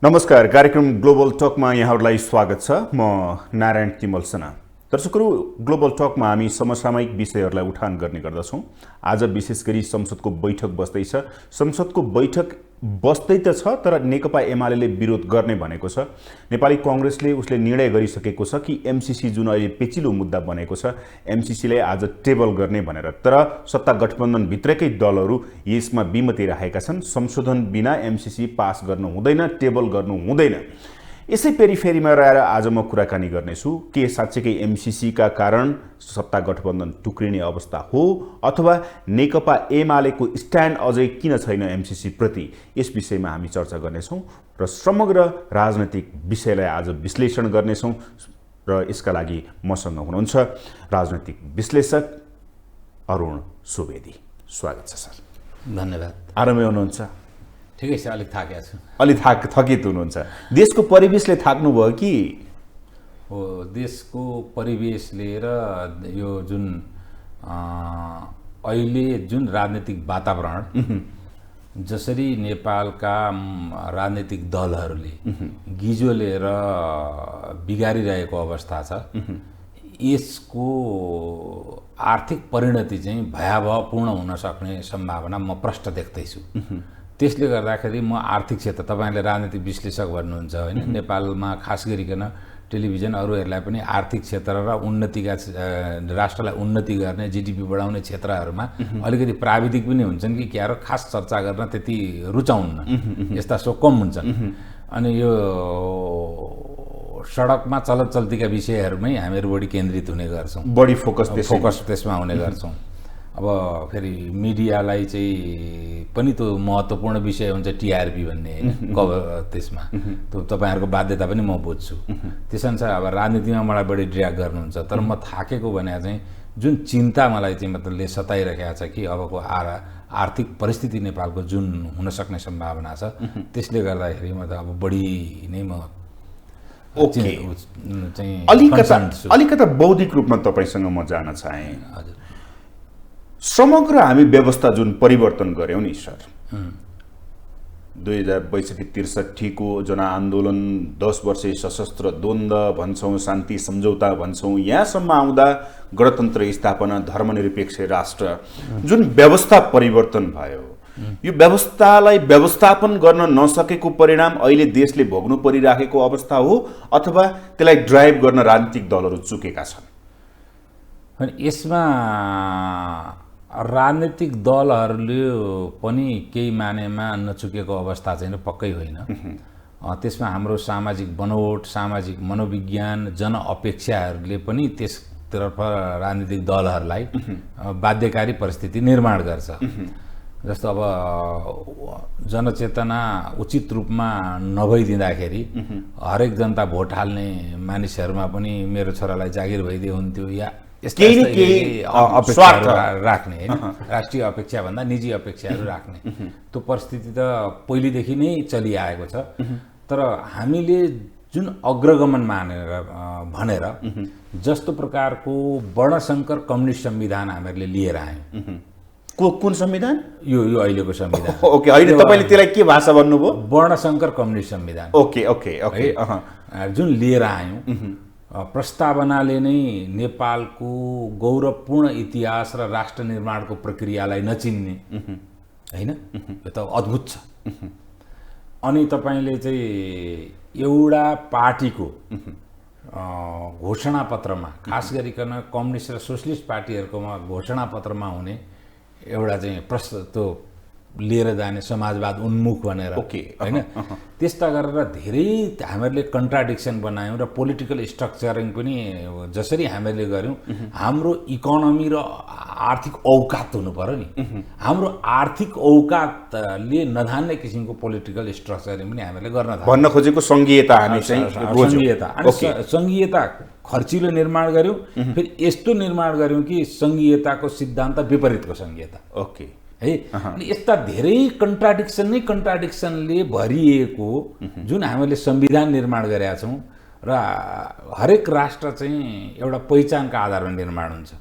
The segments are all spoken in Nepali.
नमस्कार, कार्यक्रम ग्लोबल टकमा यहाँहरूलाई स्वागत छ। म नारायण तिमलसना। दर्शकहरू, ग्लोबल टकमा हामी समसामयिक विषयहरूलाई उठान गर्ने गर्दछौँ। आज विशेष गरी संसदको बैठक बस्दैछ। संसदको बैठक बस्दै त छ, तर नेकपा एमाले विरोध गर्ने भनेको छ। नेपाली कांग्रेसले उसले निर्णय गरिसकेको छ कि एमसीसी जुन अहिले पेचिलो मुद्दा बनेको छ, एमसीसीलाई आज टेबल गर्ने भनेर। तर सत्ता गठबन्धन भित्रकै दलहरू यसमा विमति राखेका छन्। संशोधन बिना एमसीसी पास गर्नु हुँदैन, टेबल गर्नु हुँदैन। यसै पेरिफेरीमा रहेर आज म कुराकानी गर्नेछु के साँच्चैकै एमसीसीका कारण सत्ता गठबन्धन टुक्रिने अवस्था हो अथवा नेकपा एमालेको स्ट्यान्ड अझै किन छैन एमसीसी प्रति, यस विषयमा हामी चर्चा गर्नेछौँ र समग्र राजनैतिक विषयलाई आज विश्लेषण गर्नेछौँ। र यसका लागि मसँग हुनुहुन्छ राजनैतिक विश्लेषक अरुण सुवेदी। स्वागत छ सर। धन्यवाद। आरामै हुनुहुन्छ? ठिकै छ, अलिक थाकेको छु। अलि थकित हुनुहुन्छ? देशको परिवेशले थाक्नुभयो कि? हो, देशको परिवेशले र यो जुन अहिले जुन राजनीतिक वातावरण जसरी नेपालका राजनीतिक दलहरूले गिजो लिएर बिगारिरहेको अवस्था छ, यसको आर्थिक परिणति चाहिँ भयावहपूर्ण हुन सक्ने सम्भावना म प्रष्ट देख्दैछु। त्यसले गर्दाखेरि म आर्थिक क्षेत्र, तपाईले राजनीतिक विश्लेषक भन्नुहुन्छ हैन, नेपालमा खास गरिकन टेलिभिजन अरूहरूलाई पनि आर्थिक क्षेत्र र उन्नतिका राष्ट्रलाई उन्नति गर्ने जीडीपी बढाउने क्षेत्रहरूमा अलिकति प्राविधिक पनि हुन्छन् कि क्या र खास चर्चा गर्न त्यति रुचाउन्न, यस्ता सो कम हुन्छन्। अनि यो सडकमा चलत चल्तीका विषयहरूमै हामीहरू बढी केन्द्रित हुने गर्छौँ, बढी फोकस त्यसमा हुने गर्छौँ। अब फेरि मिडियालाई चाहिँ पनि त्यो महत्त्वपूर्ण विषय हुन्छ टिआरपी भन्ने हैन, त्यसमा त्यो तपाईहरुको बाध्यता पनि म बुझ्छु। त्यसअनुसार अब राजनीतिमा मलाई बढी ड्र्याग गर्नुहुन्छ। तर म थाकेको भने चाहिँ जुन चिन्ता मलाई चाहिँ मतलबले सताइरहेको छ कि अबको आर्थिक परिस्थिति नेपालको जुन हुन सक्ने सम्भावना छ, त्यसले गर्दाखेरि म त अब बढी नै म चाहिँ अलिकता बौद्धिक रूपमा तपाईसँग म जान चाहे। हजुर, समग्र हामी व्यवस्था जुन परिवर्तन गर्यौं नि सर, 2062-63 को जनआन्दोलन, 10 वर्षे सशस्त्र द्वन्द्व भन्छौँ, शान्ति सम्झौता भन्छौँ, यहाँसम्म आउँदा गणतन्त्र स्थापना, धर्मनिरपेक्ष राष्ट्र, जुन व्यवस्था परिवर्तन भयो, यो व्यवस्थालाई व्यवस्थापन गर्न नसकेको परिणाम अहिले देशले भोग्नु परिराखेको अवस्था हो अथवा त्यसलाई ड्राइभ गर्न राजनीतिक दलहरू चुकेका छन्? अनि यसमा राजनीतिक दलहरूले पनि केही मानेमा नचुकेको अवस्था चाहिँ पक्कै होइन। त्यसमा हाम्रो सामाजिक बनोट, सामाजिक मनोविज्ञान, जनअपेक्षाहरूले पनि त्यसतर्फ राजनीतिक दलहरूलाई बाध्यकारी परिस्थिति निर्माण गर्छ। जस्तो अब जनचेतना उचित रूपमा नभइदिँदाखेरि हरेक जनता भोट हाल्ने मानिसहरूमा पनि मेरो छोरालाई जागिर भइदियो हुन्थ्यो या केही अपेक्षाहरू राख्ने हैन, राष्ट्रिय अपेक्षा भन्दा निजी अपेक्षाहरू राख्ने त्यो परिस्थिति त पहिलेदेखि नै चलिआएको छ। तर हामीले जुन अग्रगमन भनेर जस्तो प्रकारको वर्णशंकर कम्युनिस्ट संविधान हामीहरूले लिएर आयौँ। कुन संविधान? यो अहिलेको संविधान। ओके, अहिले तपाईले त्यसलाई के भाषा भन्नुभयो? वर्णशंकर कम्युनिस्ट संविधान। ओके ओके ओके, जुन लिएर आयौँ, प्रस्तावनाले नै नेपालको गौरवपूर्ण इतिहास र राष्ट्र निर्माणको प्रक्रियालाई नचिन्ने हैन, यो त अद्भुत छ। अनि तपाईले चाहिँ एउटा पार्टीको घोषणापत्रमा, खास गरिकन कम्युनिस्ट र सोशलिस्ट पार्टीहरुकोमा घोषणापत्रमा हुने एउटा चाहिँ त्यो लिएर जाने समाजवाद उन्मुख भनेर हैन, त्यस्ता गरेर धेरै हामीहरूले कन्ट्राडिक्सन बनायौँ र पोलिटिकल स्ट्रक्चरिङ पनि जसरी हामीहरूले गर्यौँ, हाम्रो इकोनोमी र आर्थिक औकात हुनु पर्यो नि। हाम्रो आर्थिक औकातले नधान्ने किसिमको पोलिटिकल स्ट्रक्चरिङ पनि हामीहरूले गर्न थाल्यौँ। भन्न खोजेको संघीयता हामी चाहिँ संघीयता खर्चिलो निर्माण गर्यौँ, फेरि यस्तो निर्माण गर्यौँ कि संघीयताको सिद्धान्त विपरीतको संघीयता। ओके है, अनि यस्ता धेरै कन्ट्राडिक्सनले भरिएको जुन हामीले संविधान निर्माण गरेका छौँ र हरेक राष्ट्र चाहिँ एउटा पहिचानका आधारमा निर्माण हुन्छ।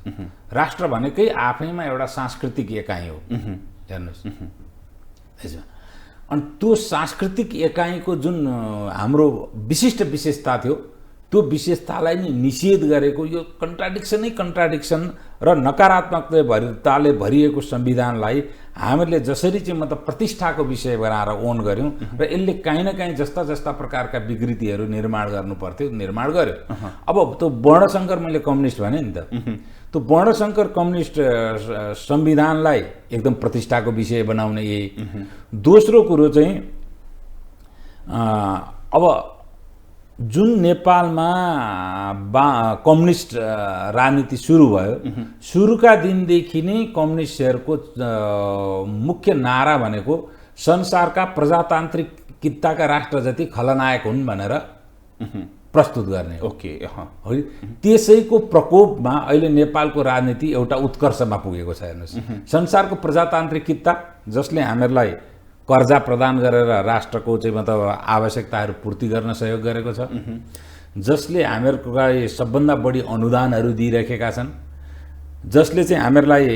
राष्ट्र भनेकै आफैमा एउटा सांस्कृतिक एकाइ हो, हेर्नुहोस्। अनि त्यो सांस्कृतिक एकाइको जुन हाम्रो विशिष्ट विशेषता थियो त्यो विशेषतालाई नि निषेध गरेको यो कन्ट्राडिक्सन र नकारात्मकताले भरिएको संविधानलाई हामीले जसरी चाहिँ मतलब प्रतिष्ठाको विषय बनाएर ओन गऱ्यौँ र यसले काहीँ न काहीँ जस्ता जस्ता प्रकारका विकृतिहरू निर्माण गर्नु पर्थ्यो निर्माण गर्यो। अब त्यो वर्णशङ्कर मैले कम्युनिस्ट भने नि त, त्यो वर्णशङ्कर कम्युनिस्ट संविधानलाई एकदम प्रतिष्ठाको विषय बनाउने एक। दोस्रो कुरो चाहिँ अब जुन नेपालमा कम्युनिस्ट राजनीति सुरु भयो, सुरुका दिनदेखि नै कम्युनिस्टहरूको मुख्य नारा भनेको संसारका प्रजातान्त्रिकताका राष्ट्र जति खलनायक हुन् भनेर प्रस्तुत गर्ने हो। ओके, है त्यसैको प्रकोपमा अहिले नेपालको राजनीति एउटा उत्कर्षमा पुगेको छ। हेर्नुहोस्, संसारको प्रजातान्त्रिकता जसले हामीहरूलाई कर्जा प्रदान गरेर राष्ट्रको चाहिँ मतलब आवश्यकताहरू पूर्ति गर्न सहयोग गरेको छ, जसले हामीहरूलाई सबभन्दा बढी अनुदानहरू दिइरहेका छन्, जसले चाहिँ हामीहरूलाई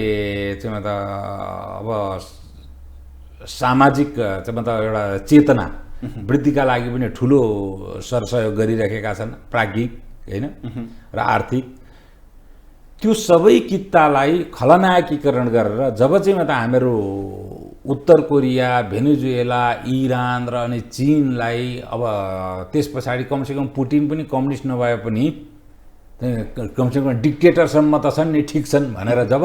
चाहिँ मतलब अब सामाजिक चाहिँ मतलब एउटा चेतना वृद्धिका लागि पनि ठुलो सरसहयोग गरिरहेका छन्, प्राज्ञिक होइन र आर्थिक। त्यो सबै कित्तालाई खलनायकीकरण गरेर जब चाहिँ मतलब हामीहरू उत्तर कोरिया, भेनेजुएला, इरान र अनि चीनलाई अब त्यस पछाडि कमसेकम पुटिन पनि कम्युनिस्ट नभए पनि कमसेकम डिक्टेटरसम्म त छन् नि, ठिक छन् भनेर जब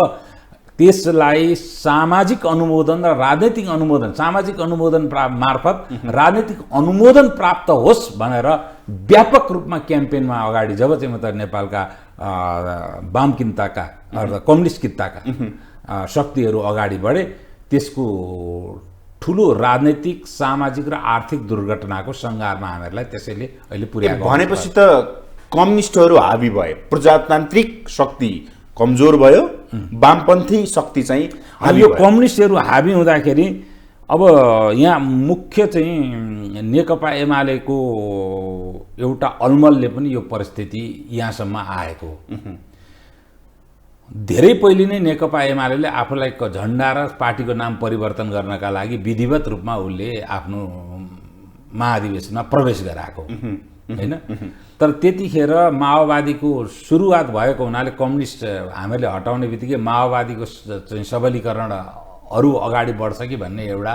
त्यसलाई सामाजिक अनुमोदन र राजनैतिक अनुमोदन, सामाजिक अनुमोदन मार्फत राजनैतिक अनुमोदन प्राप्त होस् भनेर व्यापक रूपमा क्याम्पेनमा अगाडि जब चाहिँ मतलब नेपालका वामकिन्ताका अर्थात् कम्युनिस्ट कित्ताका शक्तिहरू अगाडि बढे, त्यसको ठुलो राजनैतिक, सामाजिक र आर्थिक दुर्घटनाको सङ्घारमा हामीहरूलाई त्यसैले अहिले पुर्याएको। भनेपछि त कम्युनिस्टहरू हावी भए, प्रजातान्त्रिक शक्ति कमजोर भयो, वामपन्थी शक्ति चाहिँ हावी यो भयो। कम्युनिस्टहरू हावी हुँदाखेरि अब यहाँ मुख्य चाहिँ नेकपा एमालेको एउटा अलमलले पनि यो परिस्थिति यहाँसम्म आएको। धेरै पहिले नै नेकपा एमाले आफूलाई झन्डा र पार्टीको नाम परिवर्तन गर्नका लागि विधिवत रूपमा उसले आफ्नो महाधिवेशनमा प्रवेश गराएको होइन। तर त्यतिखेर माओवादीको सुरुवात भएको हुनाले कम्युनिस्ट हामीले हटाउने बित्तिकै माओवादीको चाहिँ सबलीकरण अरू अगाडि बढ्छ कि भन्ने एउटा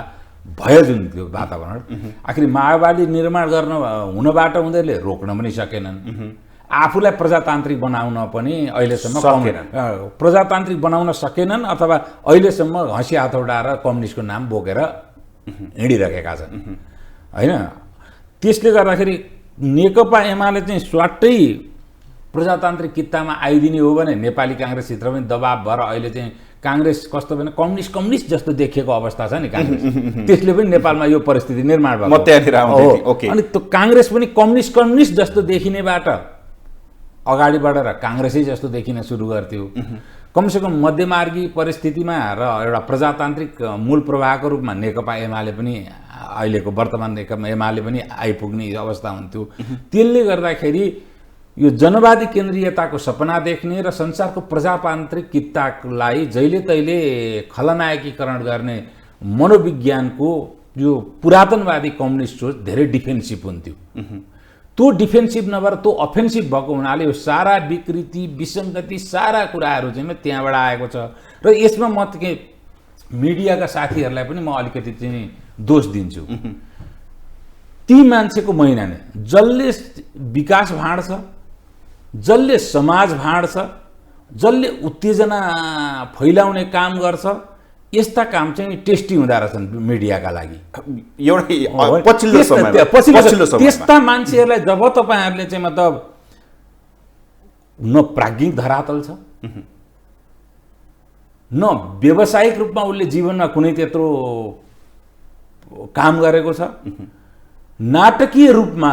भयो जुन त्यो वातावरण, आखिर माओवादी निर्माण गर्न हुनबाट उनीहरूले रोक्न पनि सकेनन्। आफूलाई प्रजातान्त्रिक बनाउन पनि अहिलेसम्म प्रजातान्त्रिक बनाउन सकेनन्, अथवा अहिलेसम्म हँसी हथौडा र कम्युनिस्टको नाम बोकेर हिँडिरहेका छन् होइन। त्यसले गर्दाखेरि नेकपा एमाले चाहिँ स्वाट्टै प्रजातान्त्रिक कित्तामा आइदिने हो भने नेपाली काङ्ग्रेसभित्र पनि दबाब भएर अहिले चाहिँ काङ्ग्रेस कस्तो भने कम्युनिस्ट जस्तो देखिएको अवस्था छ नि काङ्ग्रेस, त्यसले पनि नेपालमा यो परिस्थिति निर्माण भएको। अनि त्यो काङ्ग्रेस पनि कम्युनिस्ट जस्तो देखिनेबाट अगाडि बढेर काङ्ग्रेसै जस्तो देखिन सुरु गर्थ्यो। कमसेकम मध्यमार्गी परिस्थितिमा र एउटा प्रजातान्त्रिक मूल प्रवाहको रूपमा नेकपा एमाले पनि अहिलेको वर्तमान नेकपा एमाले पनि आइपुग्ने अवस्था हुन्थ्यो। त्यसले गर्दाखेरि यो जनवादी केन्द्रीयताको सपना देख्ने र संसारको प्रजातान्त्रिक कित्तालाई जहिले तहिले खलनायकीकरण गर्ने मनोविज्ञानको यो पुरातनवादी कम्युनिस्ट सोच धेरै डिफेन्सिभ हुन्थ्यो। त्यो डिफेन्सिभ नभएर त्यो अफेन्सिभ भएको हुनाले यो सारा विकृति, विसङ्गति, सारा कुराहरू चाहिँ त्यहाँबाट आएको छ। र यसमा म मिडियाका साथीहरूलाई पनि म अलिकति चाहिँ दोष दिन्छु। ती मान्छेको महिना नै जसले विकास भाँड्छ, जसले समाज भाँड्छ, जसले उत्तेजना फैलाउने काम गर्छ, यस्ता काम चाहिँ टेस्टी हुँदो रहेछन् मिडियाका लागि। पछिल्लो समयमा त्यस्ता मान्छेहरूलाई जब तपाईँहरूले चाहिँ मतलब न प्राज्ञिक धरातल छ, न व्यावसायिक रूपमा उसले जीवनमा कुनै त्यत्रो काम गरेको छ, नाटकीय रूपमा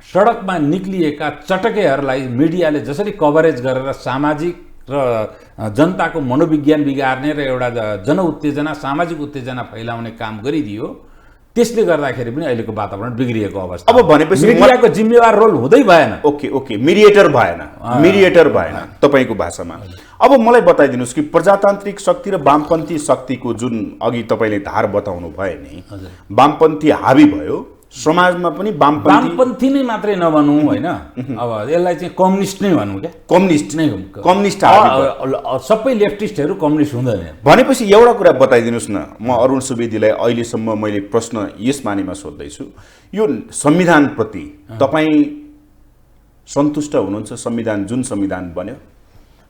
सडकमा निक्लिएका चटकेहरूलाई मिडियाले जसरी कभरेज गरेर सामाजिक र जनताको मनोविज्ञान बिगार्ने र एउटा जनउत्तेजना, सामाजिक उत्तेजना फैलाउने काम गरिदियो, त्यसले गर्दाखेरि पनि अहिलेको वातावरण बिग्रिएको अवस्था। अब भनेपछि मिडियाको जिम्मेवार रोल हुँदै भएन। ओके मिडिएटर भएन तपाईँको भाषामा। अब मलाई बताइदिनुहोस् कि प्रजातान्त्रिक शक्ति र वामपन्थी शक्तिको जुन अघि तपाईँले धार बताउनु भयो नि, वामपन्थी हावी भयो समाजमा पनि। वामपन्थी नै मात्रै नभनौँ होइन, अब यसलाई चाहिँ कम्युनिस्ट नै भनौँ क्या। कम्युनिस्ट सबै लेफ्टिस्टहरू कम्युनिस्ट हुँदैन। भनेपछि एउटा कुरा बताइदिनुहोस् न, म अरुण सुवेदीलाई अहिलेसम्म मैले प्रश्न यस मानेमा सोध्दैछु, यो संविधानप्रति तपाईँ सन्तुष्ट हुनुहुन्छ? संविधान जुन संविधान बन्यो,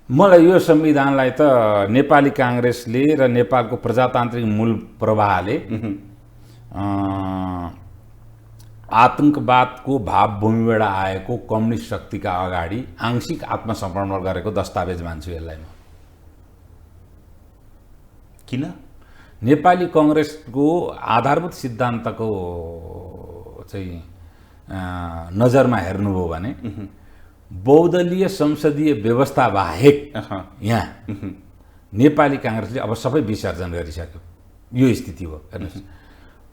मलाई यो संविधानलाई त नेपाली काङ्ग्रेसले र नेपालको प्रजातान्त्रिक मूल प्रवाहले आतंकवादको भावभूमिबाट आएको कम्युनिस्ट शक्तिका अगाडि आंशिक आत्मसमर्पण गरेको दस्तावेज मान्छु यसलाई म। किन? नेपाली काङ्ग्रेसको आधारभूत सिद्धान्तको चाहिँ नजरमा हेर्नुभयो भने बहुदलीय संसदीय व्यवस्था बाहेक यहाँ नेपाली काङ्ग्रेसले अब सबै विसर्जन गरिसक्यो। यो स्थिति हो। हेर्नुहोस्,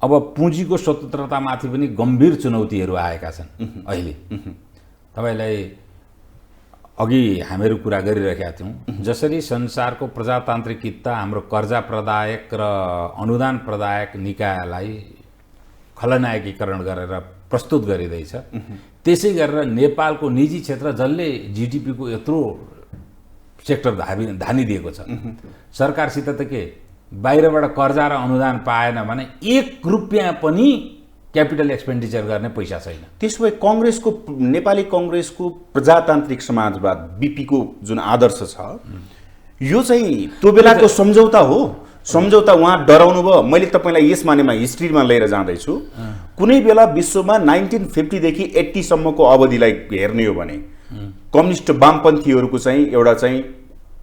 अब पुँजीको स्वतन्त्रतामाथि पनि गम्भीर चुनौतीहरू आएका छन् अहिले। तपाईँलाई अघि हामीहरू कुरा गरिरहेका थियौँ, जसरी संसारको प्रजातान्त्रिकता हाम्रो कर्जा प्रदायक र अनुदान प्रदायक निकायलाई खलनायकीकरण गरेर प्रस्तुत गरिँदैछ, त्यसै गरेर नेपालको निजी क्षेत्र जसले जिडिपीको यत्रो सेक्टर धानिदिएको छ, सरकारसित त के बाहिरबाट कर्जा र अनुदान पाएन भने 1 रुपियाँ पनि क्यापिटल एक्सपेन्डिचर गर्ने पैसा छैन। त्यसो भए काङ्ग्रेसको, नेपाली काङ्ग्रेसको प्रजातान्त्रिक समाजवाद बीपीको जुन आदर्श छ, यो चाहिँ त्यो बेलाको सम्झौता हो। सम्झौता उहाँ डराउनु भयो। मैले तपाईँलाई यस मानेमा हिस्ट्रीमा लिएर जाँदैछु। कुनै बेला विश्वमा 1950 देखि 80 सम्मको अवधिलाई हेर्ने हो भने कम्युनिस्ट वामपन्थीहरूको चाहिँ एउटा चाहिँ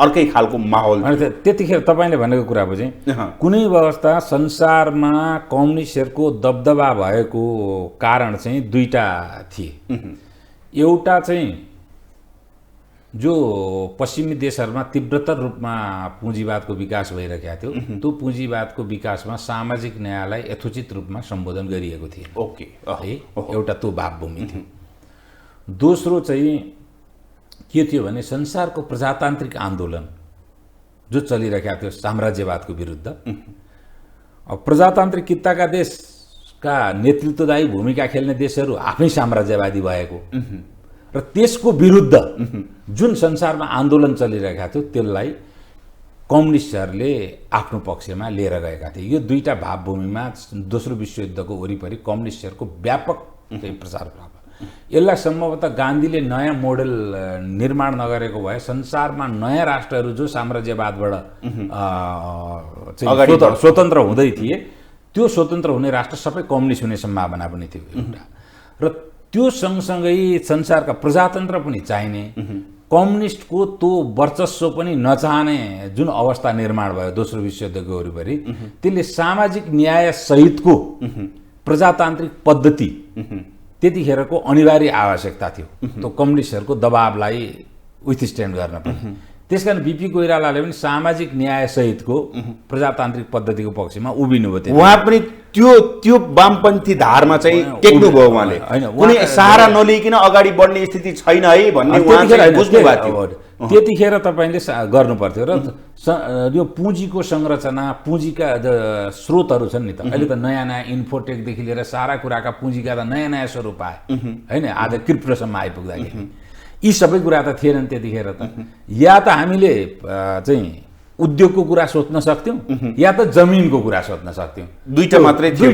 अर्कै खालको माहौल। त्यतिखेर तपाईँले भनेको कुरा बुझेँ, कुनै अवस्था संसारमा कम्युनिस्टहरूको दबदबा भएको कारण चाहिँ दुईटा थिए। एउटा चाहिँ जो पश्चिमी देशहरूमा तीव्रतर रूपमा पुँजीवादको विकास भइरहेको थियो, त्यो पुँजीवादको विकासमा सामाजिक न्यायलाई यथोचित रूपमा सम्बोधन गरिएको थियो। ओके है, एउटा त्यो भावभूमि थियो। दोस्रो चाहिँ के थियो भने संसारको प्रजातान्त्रिक आन्दोलन जो चलिरहेका थियो साम्राज्यवादको विरुद्ध। अब प्रजातान्त्रिकताका देशका नेतृत्वदायी भूमिका खेल्ने देशहरू आफै साम्राज्यवादी भएको र त्यसको विरुद्ध जुन संसारमा आन्दोलन चलिरहेका थियो त्यसलाई कम्युनिस्टहरूले आफ्नो पक्षमा लिएर गएका थिए। यो दुईटा भावभूमिमा दोस्रो विश्वयुद्धको वरिपरि कम्युनिस्टहरूको व्यापक प्रचार भयो। यसलाई सम्भवतः गान्धीले नयाँ मोडेल निर्माण नगरेको भए संसारमा नयाँ राष्ट्रहरू जो साम्राज्यवादबाट स्वतन्त्र हुँदै थिए, त्यो स्वतन्त्र हुने राष्ट्र सबै कम्युनिस्ट हुने सम्भावना पनि थियो एउटा। र त्यो सँगसँगै संसारका प्रजातन्त्र पनि चाहिने, कम्युनिस्टको त्यो वर्चस्व पनि नचाहने जुन अवस्था निर्माण भयो दोस्रो विश्वयुद्धको वरिपरि, त्यसले सामाजिक न्याय सहितको प्रजातान्त्रिक पद्धति त्यतिखेरको अनिवार्य आवश्यकता थियो त्यो कम्युनिस्टहरूको दबावलाई विथस्ट्यान्ड गर्न पनि। त्यसकारण बिपी कोइरालाले पनि सामाजिक न्याय सहितको प्रजातान्त्रिक पद्धतिको पक्षमा उभिनु भयो। उहाँ पनि त्यो वामपन्थी धारमा चाहिँ टेक्नु भयो। उहाँले कुनै सहारा नलिकन अगाडि बढ्ने स्थिति छैन है भन्ने उहाँ बुझ्नु भएको थियो। त्यतिखेर तपाईँले गर्नु पर्थ्यो। र यो पुँजीको संरचना, पुँजीका स्रोतहरू छन् नि त, अहिले त नयाँ नयाँ इन्फोटेकदेखि लिएर सारा कुराका पुँजीका त नयाँ नयाँ स्वरूप आए होइन। आज क्रिप्टोसम्म आइपुग्दाखेरि यी सबै कुरा त थिएनन् त्यतिखेर त। या त हामीले चाहिँ उद्योगको कुरा सोच्न सक्थ्यौँ या त जमिनको कुरा सोच्न सक्थ्यौँ। दुईटा मात्रै थियो।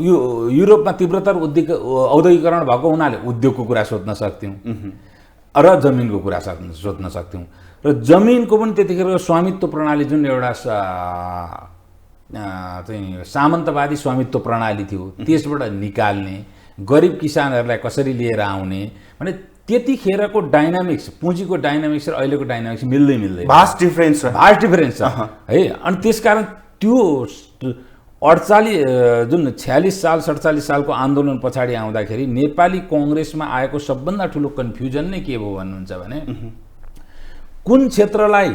यो युरोपमा तीव्रतर औद्योगिकरण भएको हुनाले उद्योगको कुरा सोच्न सक्थ्यौँ र जमिनको कुरा सोच्न सक्थ्यौँ। र जमिनको पनि त्यतिखेर स्वामित्व प्रणाली जुन एउटा चाहिँ सामन्तवादी स्वामित्व प्रणाली थियो, त्यसबाट निकाल्ने, गरिब किसानहरूलाई कसरी लिएर आउने भने त्यतिखेरको डाइनामिक्स, पुँजीको डाइनामिक्स र अहिलेको डाइनामिक्स मिल्दैन। भास्ट डिफरेन्स छ है। अनि त्यसकारण त्यो 48 जुन 46 साल 47 सालको आन्दोलन पछाडि आउँदाखेरि नेपाली काङ्ग्रेसमा आएको सबभन्दा ठुलो कन्फ्युजन नै के भयो भन्नुहुन्छ भने कुन क्षेत्रलाई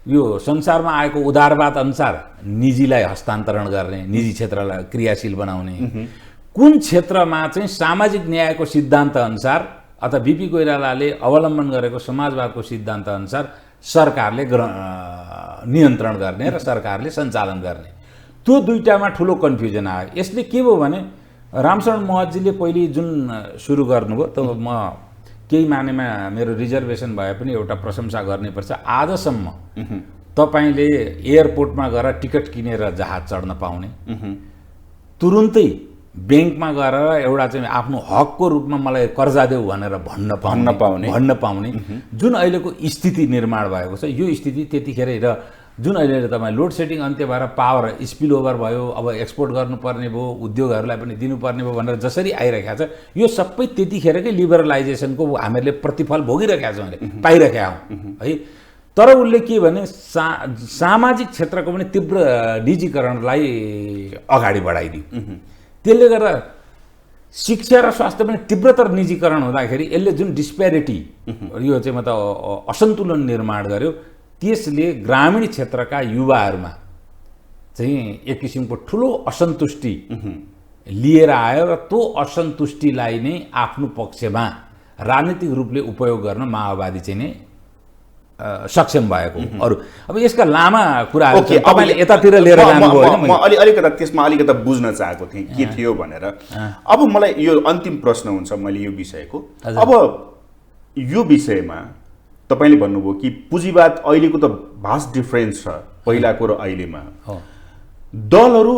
यो संसारमा आएको उदारवाद अनुसार निजीलाई हस्तान्तरण गर्ने, निजी क्षेत्रलाई क्रियाशील बनाउने, कुन क्षेत्रमा चाहिँ सामाजिक न्यायको सिद्धान्त अनुसार अथवा बिपी कोइरालाले अवलम्बन गरेको समाजवादको सिद्धान्त अनुसार सरकारले नियन्त्रण गर्ने र सरकारले सञ्चालन गर्ने, त्यो दुईटामा ठुलो कन्फ्युजन आयो। यसले के भयो भने रामशरण महतजीले पहिले जुन सुरु गर्नुभयो, त म केही मानेमा मेरो रिजर्भेसन भए पनि एउटा प्रशंसा गर्नुपर्छ। आजसम्म तपाईँले एयरपोर्टमा गएर टिकट किनेर जहाज चढ्न पाउने, तुरुन्तै ब्याङ्कमा गएर एउटा चाहिँ आफ्नो हकको रूपमा मलाई कर्जा देऊ भनेर भन्न पाउने जुन अहिलेको स्थिति निर्माण भएको छ, यो स्थिति त्यतिखेर र जुन अहिले तपाईँ लोड सेडिङ अन्त्य भएर पावर स्पिल ओभर भयो, अब एक्सपोर्ट गर्नुपर्ने भयो, उद्योगहरूलाई पनि दिनुपर्ने भयो भनेर जसरी आइरहेको छ, यो सबै त्यतिखेरकै लिबरलाइजेसनको हामीहरूले प्रतिफल भोगिरहेका छौँ, पाइरहेका हौँ है। तर उसले के भने सामाजिक क्षेत्रको पनि तीव्र निजीकरणलाई अगाडि बढाइदियो। त्यसले गर्दा शिक्षा र स्वास्थ्य पनि तीव्रतर निजीकरण हुँदाखेरि यसले जुन डिस्प्यारिटी, यो चाहिँ मतलब असन्तुलन निर्माण गर्यो, त्यसले ग्रामीण क्षेत्रका युवाहरूमा चाहिँ एक किसिमको ठुलो असन्तुष्टि लिएर आयो र त्यो असन्तुष्टिलाई नै आफ्नो पक्षमा राजनीतिक रूपले उपयोग गर्न माओवादी चाहिँ नै सक्षम भएको। अरू अब यसका लामा कुराहरू तपाईँले यतातिर लिएर जानुभयो होइन। म अलिकता त्यसमा अलिकता बुझ्न चाहेको थिएँ के थियो भनेर। अब मलाई यो अन्तिम प्रश्न हुन्छ मैले यो विषयको। अब यो विषयमा तपाईँले भन्नुभयो कि पुँजीवाद अहिलेको त भास्ट डिफरेन्स छ पहिलाको र अहिलेमा। दलहरू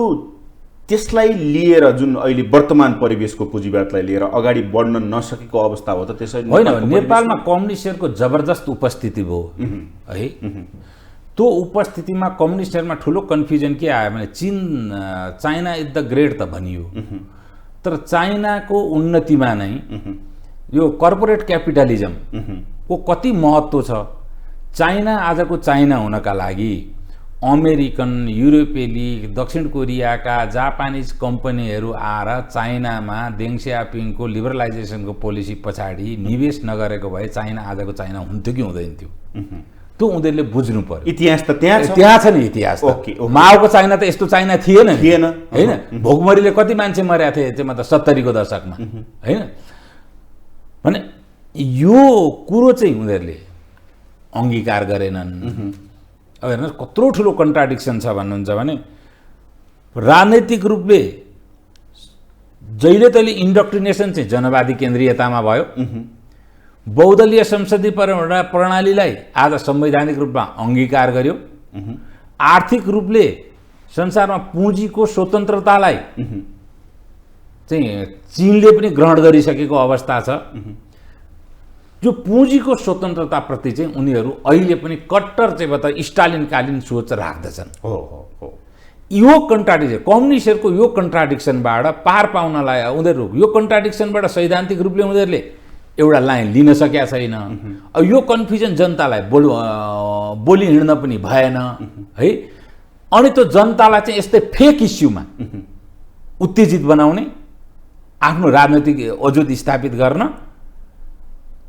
त्यसलाई लिएर जुन अहिले वर्तमान परिवेशको पुँजीवादलाई लिएर अगाडि बढ्न नसकेको अवस्था हो त? त्यसरी होइन, नेपालमा कम्युनिस्टहरूको जबरजस्त उपस्थिति भयो है। त्यो उपस्थितिमा कम्युनिस्टहरूमा ठुलो कन्फ्युजन के आयो भने चाइना इज द ग्रेट त भनियो, तर चाइनाको उन्नतिमा नै यो कर्पोरेट क्यापिटलिजमको कति महत्त्व छ। चाइना आजको चाइना हुनका लागि अमेरिकन, युरोपेली, दक्षिण कोरियाका, जापानिज कम्पनीहरू आएर चाइनामा देङ सियाओपिङको लिबरलाइजेसनको पोलिसी पछाडि निवेश नगरेको भए चाइना आजको चाइना हुन्थ्यो कि हुँदैन थियो? त्यो उनीहरूले बुझ्नु पर्यो। इतिहास त त्यहाँ छ नि, इतिहास माओको चाइना त यस्तो चाइना थिएन होइन। भोकमरीले कति मान्छे मरेका थिए चाहिँ मतलब 70को दशकमा होइन। भने यो कुरो चाहिँ उनीहरूले अङ्गीकार गरेनन्। अब हेर्नुहोस् कत्रो ठुलो कन्ट्राडिक्सन छ भन्नुहुन्छ भने राजनैतिक रूपले जहिले तहिले इन्डक्ट्रिनेसन चाहिँ जनवादी केन्द्रीयतामा भयो, बहुदलीय संसदीय प्रणालीलाई आज संवैधानिक रूपमा अङ्गीकार गर्यो, आर्थिक रूपले संसारमा पुँजीको स्वतन्त्रतालाई चाहिँ चीनले पनि ग्रहण गरिसकेको अवस्था छ। जो पुँजीको स्वतन्त्रताप्रति चाहिँ उनीहरू अहिले पनि कट्टर चाहिँ स्टालिनकालीन सोच राख्दछन्। यो कन्ट्राडिक्सन, कम्युनिस्टहरूको यो कन्ट्राडिक्सनबाट पार पाउनलाई उनीहरू यो कन्ट्राडिक्सनबाट सैद्धान्तिक रूपले उनीहरूले एउटा लाइन लिन सकेका छैन। अब यो कन्फ्युजन जनतालाई बोली हिँड्न पनि भएन है। अनि त्यो जनतालाई चाहिँ यस्तै फेक इस्युमा उत्तेजित बनाउने, आफ्नो राजनैतिक अजुत स्थापित गर्न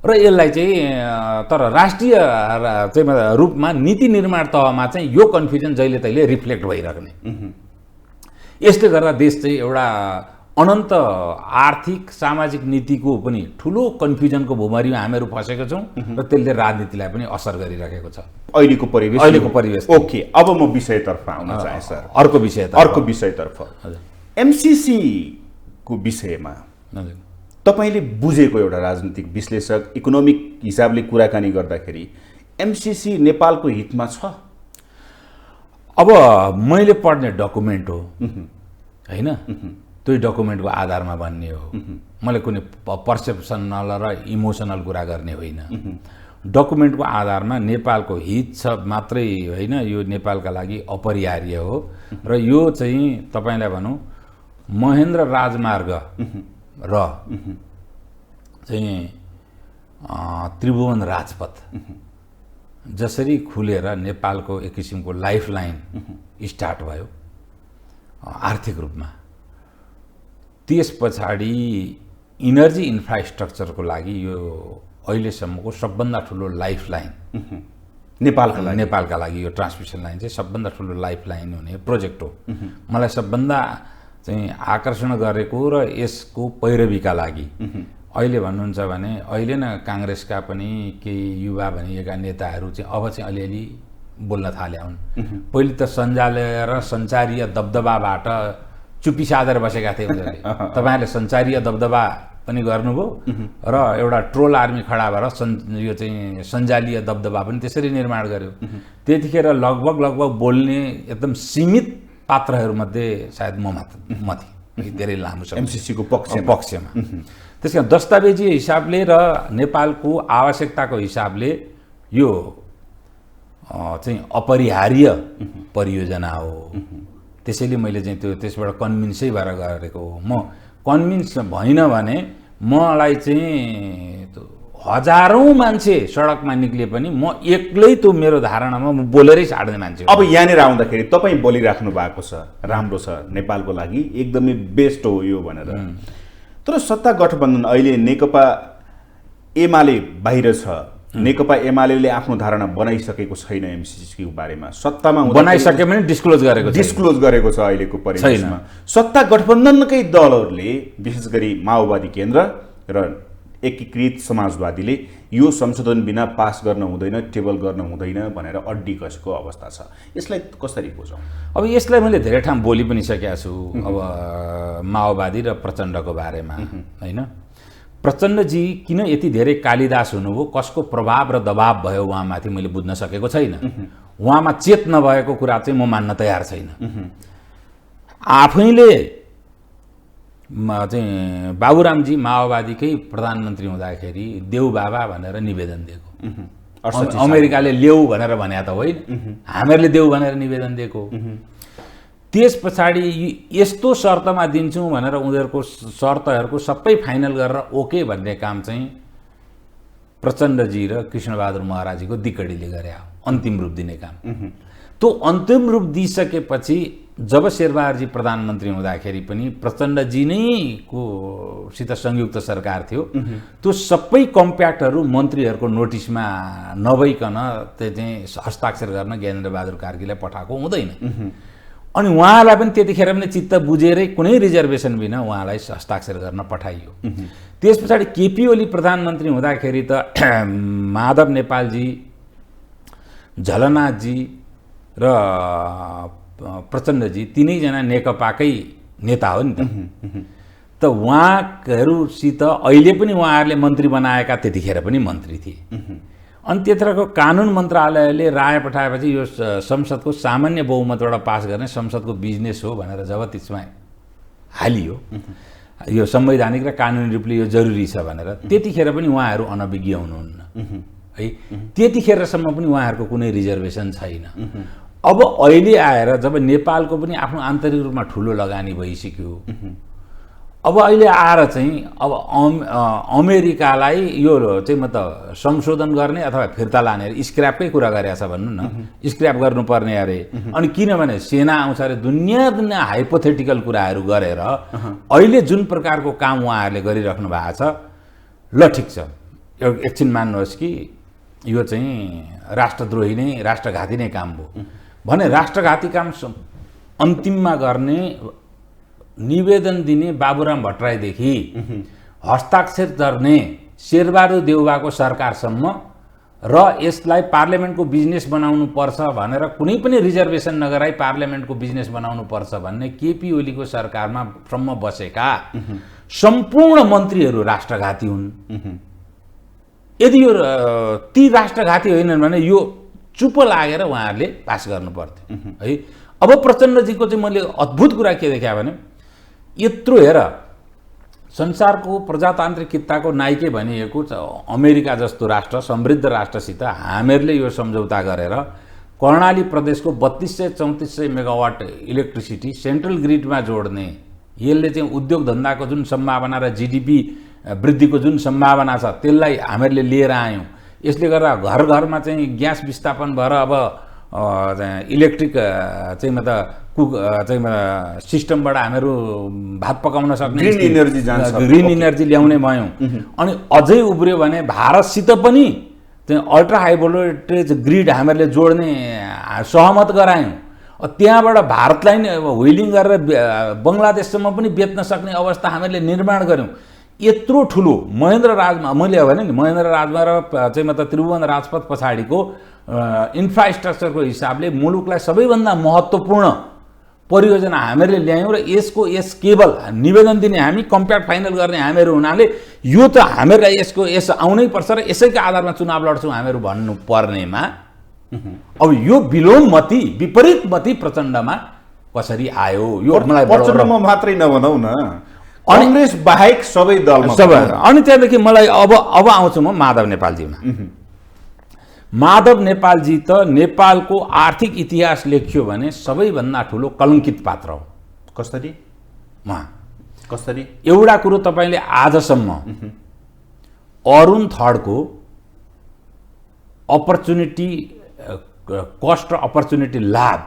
र यसलाई चाहिँ तर राष्ट्रिय चाहिँ रूपमा नीति निर्माण तहमा चाहिँ यो कन्फ्युजन जहिले तहिले रिफ्लेक्ट भइराख्ने। यसले गर्दा देश चाहिँ एउटा अनन्त आर्थिक सामाजिक नीतिको पनि ठुलो कन्फ्युजनको भुमरीमा हामीहरू फसेका छौँ र त्यसले राजनीतिलाई पनि असर गरिरहेको छ अहिलेको परिवेश। ओके, अब म विषयतर्फ आउन चाहे सर। अर्को विषयतर्फ एमसीसी को विषयमा तपाईले बुझेको एउटा राजनीतिक विश्लेषक इकोनोमिक हिसाबले कुराकानी गर्दाखेरि एमसीसी नेपालको हितमा छ? अब मैले पढ्ने डकुमेन्ट हो हैन, त्यो डकुमेन्टको आधारमा भन्ने हो। मैले कुनै पर्सेप्सनल र इमोसनल कुरा गर्ने होइन। डकुमेन्टको आधारमा नेपालको हित छ मात्रै होइन, यो नेपालका लागि अपरिहार्य हो र यो चाहिँ तपाईलाई भनौँ महेन्द्र राजमार्ग र चाहिँ त्रिभुवन राजपथ जसरी खुलेर नेपालको एक किसिमको लाइफ लाइन स्टार्ट भयो आर्थिक रूपमा, त्यस पछाडि इनर्जी इन्फ्रास्ट्रक्चरको लागि यो अहिलेसम्मको सबभन्दा ठुलो लाइफ लाइन नेपालका लागि यो ट्रान्समिसन लाइन चाहिँ सबभन्दा ठुलो लाइफ लाइन हुने प्रोजेक्ट हो। मलाई सबभन्दा चाहिँ आकर्षण गरेको र यसको पैरवीका लागि अहिले भन्नुहुन्छ भने अहिले न काङ्ग्रेसका पनि केही युवा भनिएका नेताहरू चाहिँ अब चाहिँ अलिअलि बोल्न थाले हुन्। पहिले त सञ्जालीय र सञ्चारीय दबदबाबाट चुप्पी साधेर बसेका थिए उनीहरूले। तपाईँहरूले सञ्चारीय दबदबा पनि गर्नुभयो र एउटा ट्रोल आर्मी खडा भएर यो चाहिँ सञ्जालीय दबदबा पनि त्यसरी निर्माण गर्यो। त्यतिखेर लगभग बोल्ने एकदम सीमित पात्रहरूमध्ये सायद म थिएँ, धेरै लामो समय एमसिसीको पक्षमा। त्यस कारण दस्तावेजी हिसाबले र नेपालको आवश्यकताको हिसाबले यो चाहिँ अपरिहार्य परियोजना हो। त्यसैले मैले चाहिँ त्यसबाट कन्भिन्सै भएर गरेको हो। म कन्भिन्स भइन भने मलाई चाहिँ हजारौँ मान्छे सडकमा निक्ले पनि म एक्लै त्यो मेरो धारणामा म बोलेरै छाड्ने मान्छे। अब यहाँनिर आउँदाखेरि तपाईँ बोलिराख्नु भएको छ, राम्रो छ, नेपालको लागि एकदमै बेस्ट हो यो भनेर। तर सत्ता गठबन्धन अहिले नेकपा एमाले बाहिर छ, नेकपा एमाले आफ्नो धारणा बनाइसकेको छैन एमसिसीको बारेमा। सत्तामा बनाइसके पनि डिस्क्लोज गरेको छ अहिलेको परिवेशमा। सत्ता गठबन्धनकै दलहरूले विशेष गरी माओवादी केन्द्र र एकीकृत समाजवादीले यो संशोधन बिना पास गर्न हुँदैन, टेबल गर्न हुँदैन भनेर अड्डी कसेको अवस्था छ। यसलाई कसरी बुझौँ? अब यसलाई मैले धेरै ठाउँ बोली पनि सकेको छु। अब माओवादी र प्रचण्डको बारेमा होइन, प्रचण्डजी किन यति धेरै कालिदास हुनुभयो, कसको प्रभाव र दबाव भयो उहाँमाथि मैले बुझ्न सकेको छैन। उहाँमा चेत नभएको कुरा चाहिँ म मान्न तयार छैन। आफैले चाहिँ बाबुरामजी माओवादीकै प्रधानमन्त्री हुँदाखेरि देउ बाबा भनेर निवेदन दिएको, अमेरिकाले ल्याऊ भनेर भने त होइन, हामीहरूले देऊ भनेर निवेदन दिएको। त्यस पछाडि यस्तो शर्तमा दिन्छौँ भनेर उनीहरूको शर्तहरूको सबै फाइनल गरेर ओके भन्ने काम चाहिँ प्रचण्डजी र कृष्णबहादुर महराजीको दिक्कडीले गरे हो, अन्तिम रूप दिने काम। त्यो अन्तिम रूप दिइसकेपछि जब शेरबहादुरजी प्रधानमन्त्री हुँदाखेरि पनि प्रचण्डजी नै को सित संयुक्त सरकार थियो। त्यो सबै कम्प्याक्टहरू मन्त्रीहरूको नोटिसमा नभइकन त्यो चाहिँ हस्ताक्षर गर्न ज्ञानेन्द्रबहादुर कार्कीलाई पठाएको हुँदैन। अनि उहाँलाई पनि त्यतिखेर पनि चित्त बुझेरै कुनै रिजर्भेसन बिना उहाँलाई हस्ताक्षर गर्न पठाइयो। त्यस पछाडि केपी ओली प्रधानमन्त्री हुँदाखेरि त माधव नेपालजी, झलनाथजी र प्रचण्डजी तिनैजना नेकपाकै नेता हो नि त उहाँहरूसित अहिले पनि उहाँहरूले मन्त्री बनाएका त्यतिखेर पनि मन्त्री थिए। अनि त्यतिखेरको कानुन मन्त्रालयले राय पठाएपछि यो संसदको सामान्य बहुमतबाट पास गर्ने संसदको बिजनेस हो भनेर जब त्यसमा हालियो, यो संवैधानिक र कानुनी रूपले यो जरुरी छ भनेर, त्यतिखेर पनि उहाँहरू अनभिज्ञ हुनुहुन्न है। त्यतिखेरसम्म पनि उहाँहरूको कुनै रिजर्भेसन छैन। अब अहिले आएर जब नेपालको पनि आफ्नो आन्तरिक रूपमा ठुलो लगानी भइसक्यो, अब अहिले आएर चाहिँ अब अमेरिकालाई यो चाहिँ म त संशोधन गर्ने अथवा फिर्ता लाने अरे स्क्रैपकै कुरा गरेछ भन्नु न, स्क्रैप गर्नुपर्ने अरे। अनि किनभने सेना आउँछ अरे, दुनियाँ हाइपोथेटिकल कुराहरू गरेर अहिले जुन प्रकारको काम उहाँहरूले गरिराख्नु भएको छ, ल ठिक छ एकछिन मान्नुहोस् कि यो चाहिँ राष्ट्रद्रोही नै राष्ट्रघाती नै काम भयो भने राष्ट्रघाती काम अन्तिममा गर्ने निवेदन दिने बाबुराम भट्टराईदेखि हस्ताक्षर गर्ने शेरबहादुर देउवाको सरकारसम्म र यसलाई पार्लियामेन्टको बिजनेस बनाउनु पर्छ भनेर कुनै पनि रिजर्भेसन नगराई पार्लियामेन्टको बिजनेस बनाउनु पर्छ भन्ने केपी ओलीको सरकारमा सम्म बसेका सम्पूर्ण मन्त्रीहरू राष्ट्रघाती हुन्। यदि यो ती राष्ट्रघाती होइनन् भने यो चुप लागेर उहाँहरूले पास गर्नु पर्थ्यो है। अब प्रचण्डजीको चाहिँ मैले अद्भुत कुरा के देखाएँ भने यत्रो हेर संसारको प्रजातान्त्रिकताको नायकै भनिएको अमेरिका जस्तो राष्ट्र समृद्ध राष्ट्रसित हामीहरूले यो सम्झौता गरेर कर्णाली प्रदेशको 3200-3400 मेगावाट इलेक्ट्रिसिटी सेन्ट्रल ग्रिडमा जोड्ने, यसले चाहिँ उद्योग धन्दाको जुन सम्भावना र जीडीपी वृद्धिको जुन सम्भावना छ त्यसलाई हामीहरूले लिएर आयौँ। यसले गर्दा घर घरमा चाहिँ ग्यास विस्थापन भएर अब इलेक्ट्रिक चाहिँ सिस्टमबाट हामीहरू भात पकाउन सक्ने ग्रिन इनर्जी ल्याउने भयौँ। अनि अझै उब्रियो भने भारतसित पनि चाहिँ अल्ट्रा हाई भोल्टेज ग्रिड हामीहरूले जोड्ने सहमत गरायौँ। त्यहाँबाट भारतलाई नै व्हिलिङ गरेर बङ्गलादेशसम्म पनि बेच्न सक्ने अवस्था हामीले निर्माण गऱ्यौँ। यत्रो ठुलो महेन्द्र राजमा मैले भने नि महेन्द्र राजमा र चाहिँ मतलब त्रिभुवन राजपथ पछाडिको इन्फ्रास्ट्रक्चरको हिसाबले मुलुकलाई सबैभन्दा महत्त्वपूर्ण परियोजना हामीहरूले ल्यायौँ र यस केवल निवेदन दिने हामी, कम्प्याक्ट फाइनल गर्ने हामीहरू हुनाले यो त हामीहरूलाई यस आउनै पर्छ र यसैको आधारमा चुनाव लड्छौँ हामीहरू भन्नु पर्नेमा अब यो विलोममती विपरीतमती प्रचण्डमा कसरी आयो यो मलाई प्रचण्डमा मात्रै नभनौ न, कांग्रेस बाहेक सबै दलमा अनि त्यहाँदेखि मलाई अब आउँछु म माधव नेपालजीमा। माधव नेपालजी त नेपालको आर्थिक इतिहास लेख्यो भने सबैभन्दा ठुलो कलङ्कित पात्र हो। कसरी उहाँ कसरी? एउटा कुरो तपाईँले आजसम्म अरुण थर्डको अपर्च्युनिटी कस्ट र अपर्च्युनिटी लाभ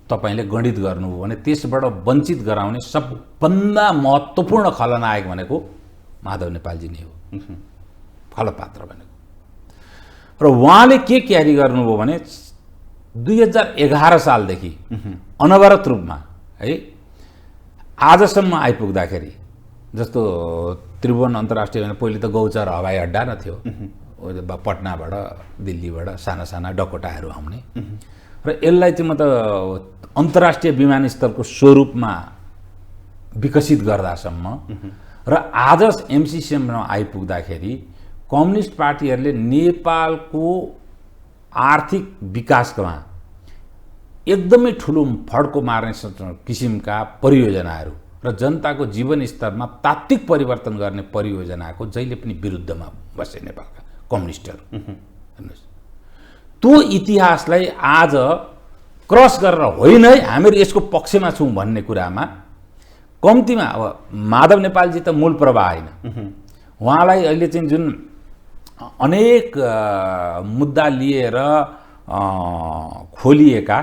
तपाईँले गणित गर्नुभयो भने त्यसबाट वञ्चित गराउने सबभन्दा महत्त्वपूर्ण खलनायक भनेको माधव नेपालजी नै हो, खलपात्र भनेको। र उहाँले के क्यारी गर्नुभयो भने 2011 सालदेखि अनवरत रूपमा है आजसम्म आइपुग्दाखेरि, जस्तो त्रिभुवन अन्तर्राष्ट्रिय भने पहिले त गौचर हवाई अड्डा न थियो, पटनाबाट दिल्लीबाट साना साना डकोटाहरू आउने र यसलाई चाहिँ म त अन्तर्राष्ट्रिय विमानस्थलको स्वरूपमा विकसित गर्दासम्म र आज एमसिसीमा आइपुग्दाखेरि कम्युनिस्ट पार्टीहरूले नेपालको आर्थिक विकासमा एकदमै ठुलो फड्को मार्ने किसिमका परियोजनाहरू र जनताको जीवन स्तरमा तात्विक परिवर्तन गर्ने परियोजनाको जहिले पनि विरुद्धमा बसे नेपालका कम्युनिस्टहरू। हेर्नुहोस्, त्यो इतिहासलाई आज क्रस गरेर होइन है हामीहरू यसको पक्षमा छौँ भन्ने कुरामा कम्तीमा अब माधव नेपालजी त मूल प्रवाह होइन, उहाँलाई अहिले चाहिँ जुन अनेक मुद्दा लिएर खोलिएका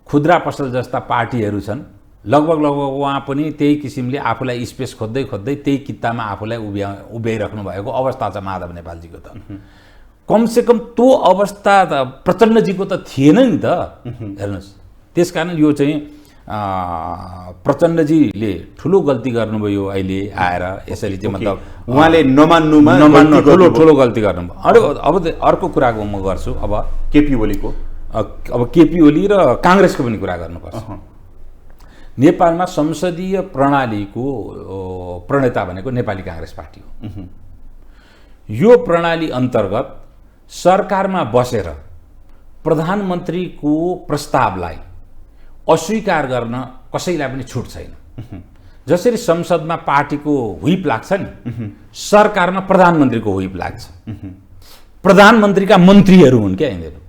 खुद्रा पसल जस्ता पार्टीहरू छन्, लगभग उहाँ पनि त्यही किसिमले आफूलाई स्पेस खोज्दै खोज्दै त्यही कित्तामा आफूलाई उभ्याइराख्नु भएको अवस्था छ माधव नेपालजीको त। कमसेकम त्यो अवस्था त प्रचण्डजीको त थिएन नि त। हेर्नुहोस्, त्यसकारण यो चाहिँ प्रचण्डजीले ठुलो गल्ती गर्नुभयो अहिले आएर यसरी चाहिँ मतलब उहाँले नमान्नु ठुलो गल्ती गर्नुभयो। अब अर्को कुराको म गर्छु, अब केपी ओलीको, अब केपी ओली र काङ्ग्रेसको पनि कुरा गर्नुपर्छ। नेपालमा संसदीय प्रणालीको प्रणेता भनेको नेपाली काङ्ग्रेस पार्टी हो। यो प्रणाली अन्तर्गत सरकारमा बसेर प्रधानमन्त्रीको प्रस्तावलाई अस्वीकार गर्न कसैलाई पनि छुट छैन। जसरी संसदमा पार्टीको हुइप लाग्छ नि, सरकारमा प्रधानमन्त्रीको हुइप लाग्छ। प्रधानमन्त्रीका मन्त्रीहरू हुन् क्या यिनीहरू,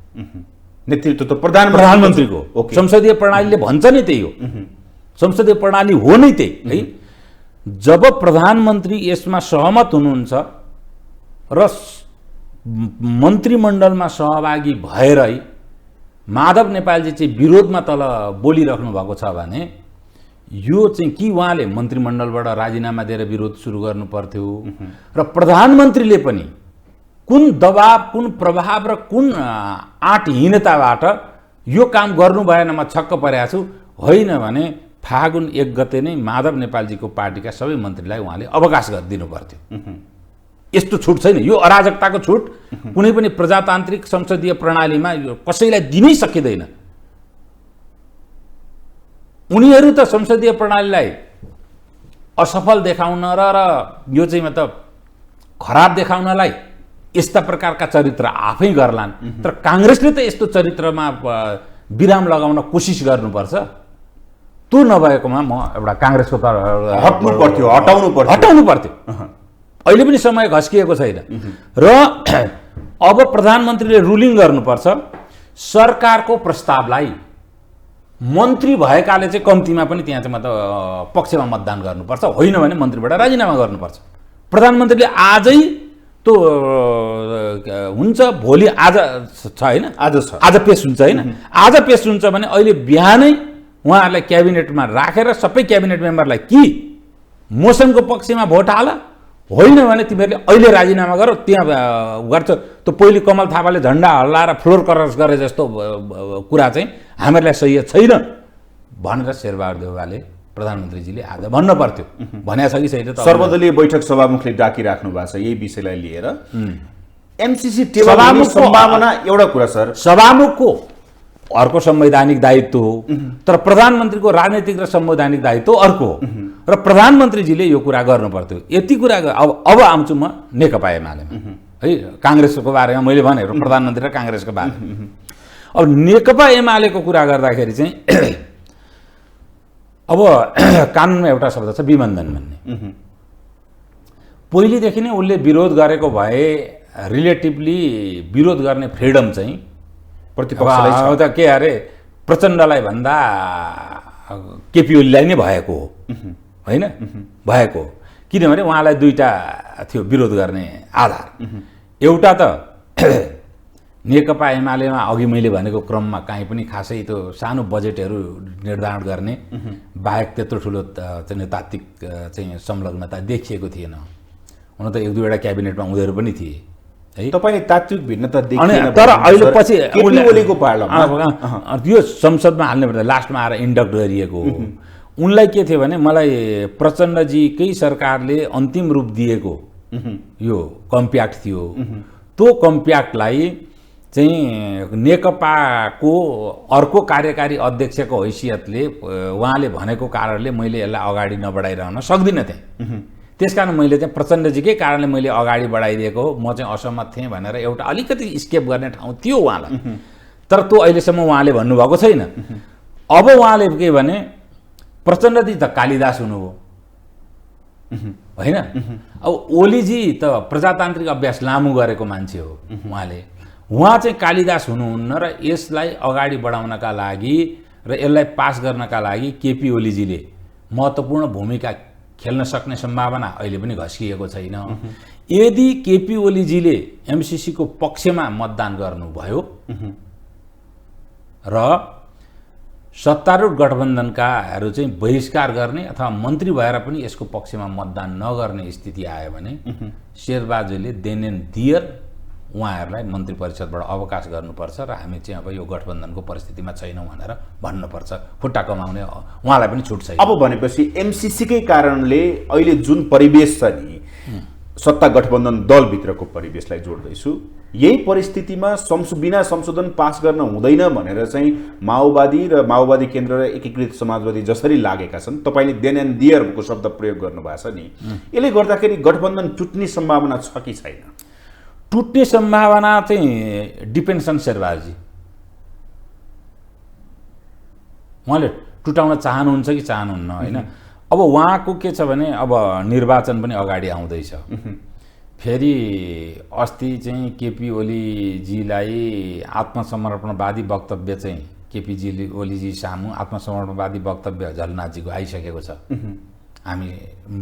नेतृत्व त प्रधानमन्त्रीको। संसदीय प्रणालीले भन्छ नि त्यही हो, संसदीय प्रणाली हो नै त्यही है। जब प्रधानमन्त्री यसमा सहमत हुनुहुन्छ र मन्त्रीमण्डलमा सहभागी भएरै माधव नेपालजी चाहिँ विरोधमा तल बोलिराख्नु भएको छ भने यो चाहिँ कि उहाँले मन्त्रीमण्डलबाट राजीनामा दिएर विरोध सुरु गर्नु पर्थ्यो र प्रधानमन्त्रीले पनि कुन दबाब, कुन प्रभाव र कुन आँटहीनताबाट यो काम गर्नु भएन म छक्क परेको छु, होइन भने फागुन 1 गते नै माधव नेपालजीको पार्टीका सबै मन्त्रीलाई उहाँले अवकाश गरिदिनु पर्थ्यो। यस्तो छुट छैन, यो अराजकताको छुट कुनै पनि प्रजातान्त्रिक संसदीय प्रणालीमा कसैलाई दिनै सकिँदैन। उनीहरू त संसदीय प्रणालीलाई असफल देखाउन र यो चाहिँ मतलब खराब देखाउनलाई यस्ता प्रकारका चरित्र आफै गर्लान्, तर काङ्ग्रेसले त यस्तो चरित्रमा विराम लगाउन कोसिस गर्नुपर्छ। त्यो नभएकोमा म एउटा काङ्ग्रेसको हटाउनु पर्थ्यो। अहिले पनि समय घस्किएको छैन र अब प्रधानमन्त्रीले रुलिङ गर्नुपर्छ। सरकारको प्रस्तावलाई मन्त्री भएकाले चाहिँ कम्तीमा पनि त्यहाँ चाहिँ मतलब पक्षमा मतदान गर्नुपर्छ, होइन भने मन्त्रीबाट राजीनामा गर्नुपर्छ। प्रधानमन्त्रीले आजै त्यो हुन्छ, भोलि आज छ होइन, आज पेश हुन्छ होइन, आज पेश हुन्छ भने अहिले बिहानै उहाँहरूलाई क्याबिनेटमा राखेर सबै क्याबिनेट मेम्बरलाई कि मोसनको पक्षमा भोट हाल, होइन भने तिमीहरूले अहिले राजीनामा गर, त्यहाँ गर्छ। त्यो पहिले कमल थापाले झन्डा हल्लाएर फ्लोर क्रस गरे जस्तो कुरा चाहिँ हामीहरूलाई सही छैन भनेर शेरबहादुर देउवाले प्रधानमन्त्रीजीले आज भन्न पर्थ्यो। भनेको छ कि छैन त? सर्वदलीय बैठक सभामुखले डाकिराख्नु भएको छ यही विषयलाई लिएर। एमसीसी टेबल सम्भावना एउटा कुरा सर, सभामुखको अर्को संवैधानिक दायित्व हो, तर प्रधानमन्त्रीको राजनैतिक र संवैधानिक दायित्व अर्को हो र प्रधानमन्त्रीजीले यो कुरा गर्नु पर्थ्यो। यति कुरा अब आउँछु म नेकपा एमालेमा है, काङ्ग्रेसको बारेमा मैले भने प्रधानमन्त्री र काङ्ग्रेसको बारेमा। अब नेकपा एमालेको कुरा गर्दाखेरि चाहिँ अब कानुनमा एउटा शब्द छ विबन्धन भन्ने। पहिलेदेखि नै उसले विरोध गरेको भए रिलेटिभली विरोध गर्ने फ्रिडम चाहिँ प्रतिपक्षलाई त के अरे प्रचण्डलाई भन्दा केपी ओलीलाई नै भएको हो होइन, भएको हो। किनभने उहाँलाई दुईटा थियो विरोध गर्ने आधार। एउटा त नेकपा एमालेमा अघि मैले भनेको क्रममा काहीँ पनि खासै त्यो सानो बजेटहरू निर्धारण गर्ने बाहेक त्यत्रो ठुलो चाहिँ तात्विक चाहिँ संलग्नता देखिएको थिएन। हुन त एक दुईवटा क्याबिनेटमा उनीहरू पनि थिए है। तपाईँले तात्विक भिन्नता देखिएन, तर अहिले पछि ओलीको पार्लियामेन्ट यो संसदमा हाल्ने पर्दा लास्टमा आएर इन्डक्ट गरिएको हो। उनलाई के थियो भने मलाई प्रचण्डजीकै सरकारले अन्तिम रूप दिएको यो कम्प्याक्ट थियो, त्यो कम्प्याक्टलाई चाहिँ नेकपाको अर्को कार्यकारी अध्यक्षको हैसियतले उहाँले भनेको कारणले मैले यसलाई अगाडि नबढाइरहन सक्दिनँ थिएँ। त्यसकारण मैले चाहिँ प्रचण्डजीकै कारणले मैले अगाडि बढाइदिएको हो, म चाहिँ असहमत थिएँ भनेर एउटा अलिकति स्केप गर्ने ठाउँ थियो उहाँलाई। तर त्यो अहिलेसम्म उहाँले भन्नुभएको छैन। अब उहाँले के भने प्रचण्डजी त कालिदास हुनुभयो होइन, अब ओलीजी त प्रजातान्त्रिक अभ्यास लामो गरेको मान्छे हो उहाँ चाहिँ कालिदास हुनुहुन्न र यसलाई अगाडि बढाउनका लागि र यसलाई पास गर्नका लागि केपी ओलीजीले महत्त्वपूर्ण भूमिका खेल्न सक्ने सम्भावना अहिले पनि घस्किएको छैन। यदि केपी ओलीजीले एमसीसीको पक्षमा मतदान गर्नुभयो र सत्तारूढ गठबन्धनकाहरू चाहिँ बहिष्कार गर्ने अथवा मन्त्री भएर पनि यसको पक्षमा मतदान नगर्ने स्थिति आयो भने शेरबहादुरले देन एन्ड दियर उहाँहरूलाई मन्त्री परिषदबाट अवकाश गर्नुपर्छ र हामी चाहिँ अब यो गठबन्धनको परिस्थितिमा छैनौँ भनेर भन्नुपर्छ। खुट्टा कमाउने उहाँलाई पनि छुट छैन। अब भनेपछि एमसीसीकै कारणले अहिले जुन परिवेश छ नि, सत्ता गठबन्धन दलभित्रको परिवेशलाई जोड्दैछु, यही परिस्थितिमा बिना संशोधन पास गर्न हुँदैन भनेर चाहिँ माओवादी र माओवादी केन्द्र र एकीकृत समाजवादी जसरी लागेका छन्, तपाईँले देन एन्ड दियरको शब्द प्रयोग गर्नुभएको छ नि, यसले गर्दाखेरि गठबन्धन टुट्ने सम्भावना छ कि छैन? टुट्ने सम्भावना चाहिँ डिपेन्ड्स अन शेरबहादुरजी। उहाँले टुटाउन चाहनुहुन्छ कि चाहनुहुन्न होइन। अब उहाँको के छ भने अब निर्वाचन पनि अगाडि आउँदैछ। फेरि अस्ति चाहिँ केपी ओलीजीलाई आत्मसमर्पणवादी वक्तव्य चाहिँ केपी ओलीजी सामु आत्मसमर्पणवादी वक्तव्य झलनाथजीको आइसकेको छ, हामी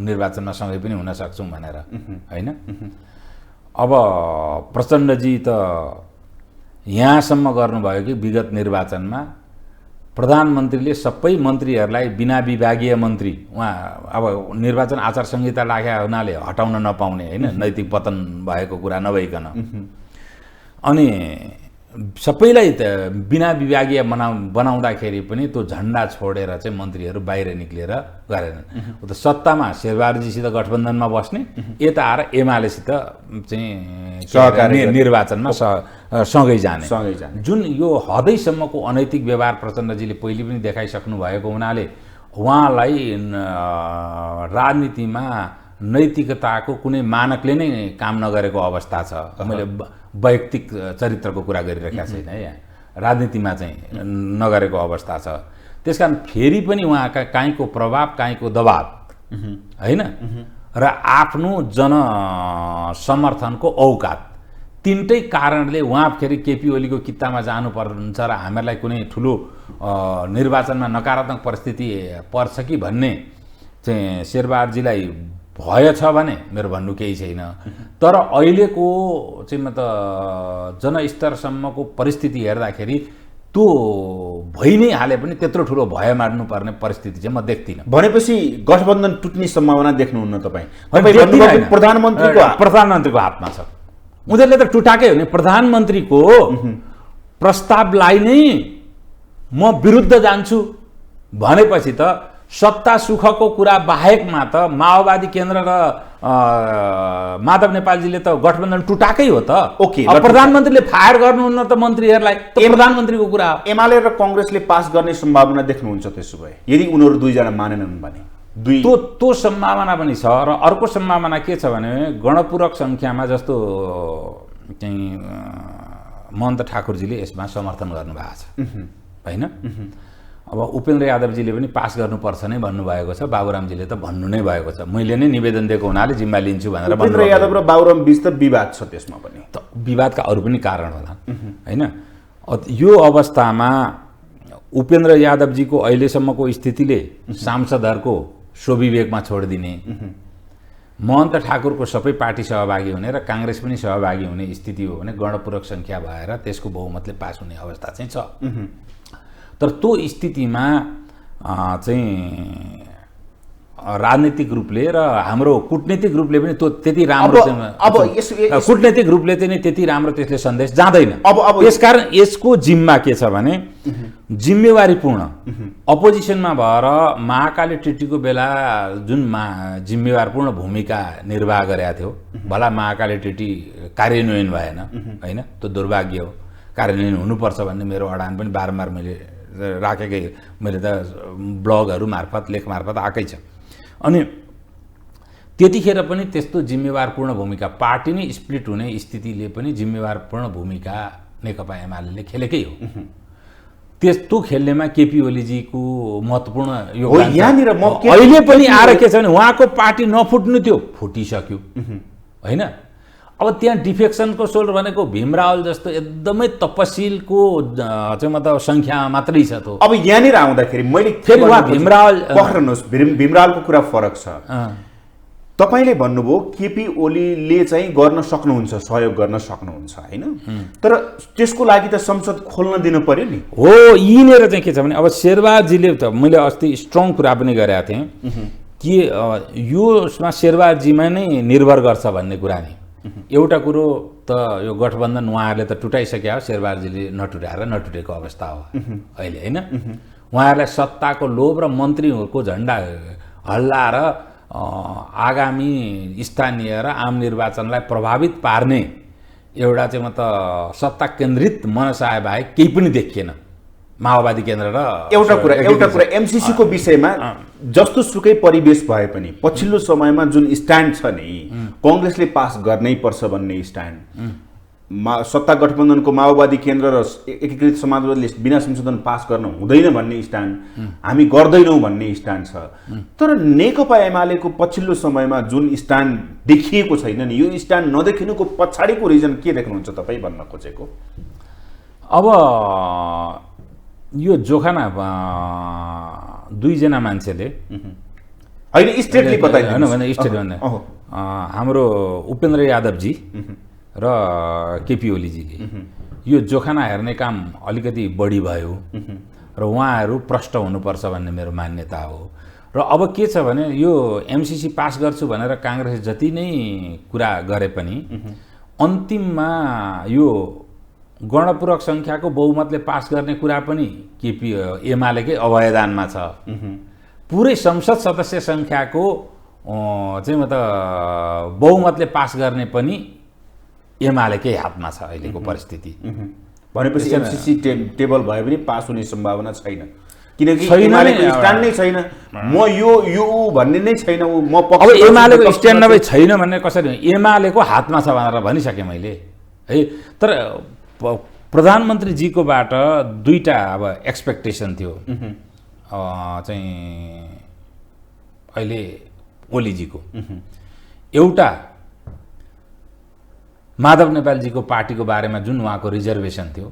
निर्वाचनमा सँगै पनि हुन सक्छौँ भनेर होइन। अब प्रचण्डजी त यहाँसम्म गर्नुभयो कि विगत निर्वाचनमा प्रधानमन्त्रीले सबै मन्त्रीहरूलाई बिना विभागीय मन्त्री उहाँ अब निर्वाचन आचार संहिता लागेको हुनाले हटाउन नपाउने होइन, नैतिक पतन भएको कुरा नभइकन, अनि सबैलाई त बिना विभागीय बनाउँदाखेरि पनि त्यो झन्डा छोडेर चाहिँ मन्त्रीहरू बाहिर निक्लेर गरेनन्। त सत्तामा शेरबहादुरजीसित गठबन्धनमा बस्ने, यता आएर एमालेसित चाहिँ निर्वाचनमा सँगै जाने, जुन यो हदैसम्मको अनैतिक व्यवहार प्रचण्डजीले पहिले पनि देखाइसक्नु भएको हुनाले उहाँलाई राजनीतिमा नैतिकताको कुनै मानकले नै काम नगरेको अवस्था छ। मैले वैयक्तिक चरित्रको कुरा गरिरहेको छैन है, यहाँ राजनीतिमा चाहिँ नगरेको अवस्था छ। त्यसकारण फेरि पनि उहाँका काहीँको प्रभाव काहीँको दबाब होइन र आफ्नो जनसमर्थनको औकात, तिनटै कारणले उहाँ फेरि केपी ओलीको कित्तामा जानुपर्छ र हामीहरूलाई कुनै ठुलो निर्वाचनमा नकारात्मक परिस्थिति पर्छ कि भन्ने चाहिँ शेरबहादुरजीलाई भय छ भने मेरो भन्नु केही छैन। तर अहिलेको चाहिँ म त जनस्तरसम्मको परिस्थिति हेर्दाखेरि त्यो भइ नै हाले पनि त्यत्रो ठुलो भय मार्नुपर्ने परिस्थिति चाहिँ म देख्दिनँ। भनेपछि गठबन्धन टुट्ने सम्भावना देख्नुहुन्न तपाईँ? देख्दिनँ हैन। प्रधानमन्त्रीको हातमा छ। उनीहरूले त टुटाकै हो नि। प्रधानमन्त्रीको प्रस्तावलाई नै म विरुद्ध जान्छु भनेपछि त सत्ता सुखको कुरा बाहेकमा त माओवादी केन्द्र र माधव नेपालजीले त गठबन्धन टुटाकै हो त। ओके, अब प्रधानमन्त्रीले फायर गर्नुहुन्न त मन्त्रीहरूलाई, त प्रधानमन्त्रीको कुरा हो। एमाले र कङ्ग्रेसले पास गर्ने सम्भावना देख्नुहुन्छ त्यसो भए, यदि उनीहरू दुईजना मानेनन् भने? त्यो सम्भावना पनि छ। र अर्को सम्भावना के छ भने गणपूरक सङ्ख्यामा जस्तो चाहिँ महन्त ठाकुरजीले यसमा समर्थन गर्नुभएको छ होइन। अब उपेन्द्र यादवजीले पनि पास गर्नुपर्छ नै भन्नुभएको छ, बाबुरामजीले त भन्नु नै भएको छ, मैले नै निवेदन दिएको हुनाले जिम्मा लिन्छु भनेर। उपेन्द्र यादव र बाबुराम बीच त विवाद छ, त्यसमा पनि त विवादका अरू पनि कारण होला होइन। यो अवस्थामा उपेन्द्र यादवजीको अहिलेसम्मको स्थितिले सांसदहरूको स्वविवेकमा छोडिदिने, महन्त ठाकुरको सबै पार्टी सहभागी हुने र काङ्ग्रेस पनि सहभागी हुने स्थिति हो भने गणपूरक सङ्ख्या भएर त्यसको बहुमतले पास हुने अवस्था चाहिँ छ। तर त्यो स्थितिमा चाहिँ राजनीतिक रूपले र हाम्रो कूटनीतिक रूपले पनि त्यो त्यति राम्रो कूटनीतिक रूपले चाहिँ त्यति राम्रो त्यसले सन्देश जाँदैन। त्यसकारण यसको जिम्मा के छ भने जिम्मेवारीपूर्ण अपोजिसनमा भएर महाकाली टिटीको बेला जुन जिम्मेवारपूर्ण भूमिका निर्वाह गरेका थियो, भला महाकाली टिटी कार्यान्वयन भएन होइन, त्यो दुर्भाग्य हो। कार्यान्वयन हुनुपर्छ भन्ने मेरो अडान पनि बारम्बार मैले राखेकै, मैले त ब्लगहरू मार्फत लेख मार्फत आएकै छ। अनि त्यतिखेर पनि त्यस्तो जिम्मेवारपूर्ण भूमिका, पार्टी नै स्प्लिट हुने स्थितिले पनि जिम्मेवारपूर्ण भूमिका नेकपा एमाले खेलेकै हो। त्यस्तो खेल्नेमा केपी ओलीजीको महत्त्वपूर्ण योगदान छ। अहिले पनि आएर के छ भने उहाँको पार्टी नफुट्नु थियो, फुटिसक्यो होइन। अब त्यहाँ डिफेक्सनको सोल भनेको भीमरावल जस्तो एकदमै तपशीलको चाहिँ मतलब सङ्ख्या मात्रै छ। त अब यहाँनिर आउँदाखेरि मैले फेरि उहाँ भीमरावलको कुरा फरक छ। तपाईँले भन्नुभयो केपी ओलीले चाहिँ गर्न सक्नुहुन्छ, सहयोग गर्न सक्नुहुन्छ होइन, तर त्यसको लागि त संसद खोल्न दिनु पर्यो नि। हो, यिनीहरू चाहिँ के छ भने अब शेरबहादुरजीले त मैले अस्ति स्ट्रङ कुरा पनि गरेका थिएँ कि यो उसमा शेरबहादुरजीमा नै निर्भर गर्छ भन्ने कुरा नि। एउटा कुरो त यो गठबन्धन उहाँहरूले त टुटाइसक्यो हो, शेरबहादुरजीले नटुटेको अवस्था हो अहिले होइन। उहाँहरूलाई सत्ताको लोभ र मन्त्रीहरूको झन्डा हल्लाएर आगामी स्थानीय र आम निर्वाचनलाई प्रभावित पार्ने एउटा चाहिँ मतलब सत्ता केन्द्रित मनसाय बाहेक केही पनि देखिएन माओवादी केन्द्र र। एउटा कुरा एमसीसीको विषयमा जस्तो सुकै परिवेश भए पनि पछिल्लो समयमा जुन स्ट्यान्ड छ नि, कङ्ग्रेसले पास गर्नै पर्छ भन्ने स्ट्यान्ड, सत्ता गठबन्धनको माओवादी केन्द्र र एकीकृत समाजवादीले बिना संशोधन पास गर्न हुँदैन भन्ने स्ट्यान्ड, हामी गर्दैनौँ भन्ने स्ट्यान्ड छ। तर नेकपा एमालेको पछिल्लो समयमा जुन स्ट्यान्ड देखिएको छैन नि, यो स्ट्यान्ड नदेखिनुको पछाडिको रिजन के देख्नुहुन्छ तपाईँ भन्न खोजेको? अब यो जोखाना दुईजना मान्छेले होइन स्टेटले बताइदिनु भने स्टेट भन्दा हाम्रो उपेन्द्र यादवजी र केपी ओलीजीले यो जोखाना हेर्ने काम अलिकति बढी भयो र उहाँहरू प्रष्ट हुनुपर्छ भन्ने मेरो मान्यता हो। र अब के छ भने यो एमसीसी पास गर्छु भनेर काङ्ग्रेस जति नै कुरा गरे पनि अन्तिममा यो गणपूरक सङ्ख्याको बहुमतले पास गर्ने कुरा पनि केपी एमालेकै अभयदानमा छ। पुरै संसद सदस्य सङ्ख्याको चाहिँ मतलब बहुमतले पास गर्ने पनि एमालेकै हातमा छ अहिलेको परिस्थिति। भनेपछि एमसीसी टेबल भए पनि पास हुने सम्भावना छैन, किनकि एमालेको स्ट्यान्ड नै छैन। म यो भन्ने नै छैन। अब एमालेको स्ट्यान्ड नभए छैन भन्ने कसरी? एमालेको हातमा छ भनेर भनिसकेँ मैले है। तर प्रधानमन्त्रीजीकोबाट दुईटा अब एक्सपेक्टेसन थियो चाहिँ अहिले ओलीजीको। एउटा माधव नेपालजीको पार्टीको बारेमा जुन उहाँको रिजर्भेसन थियो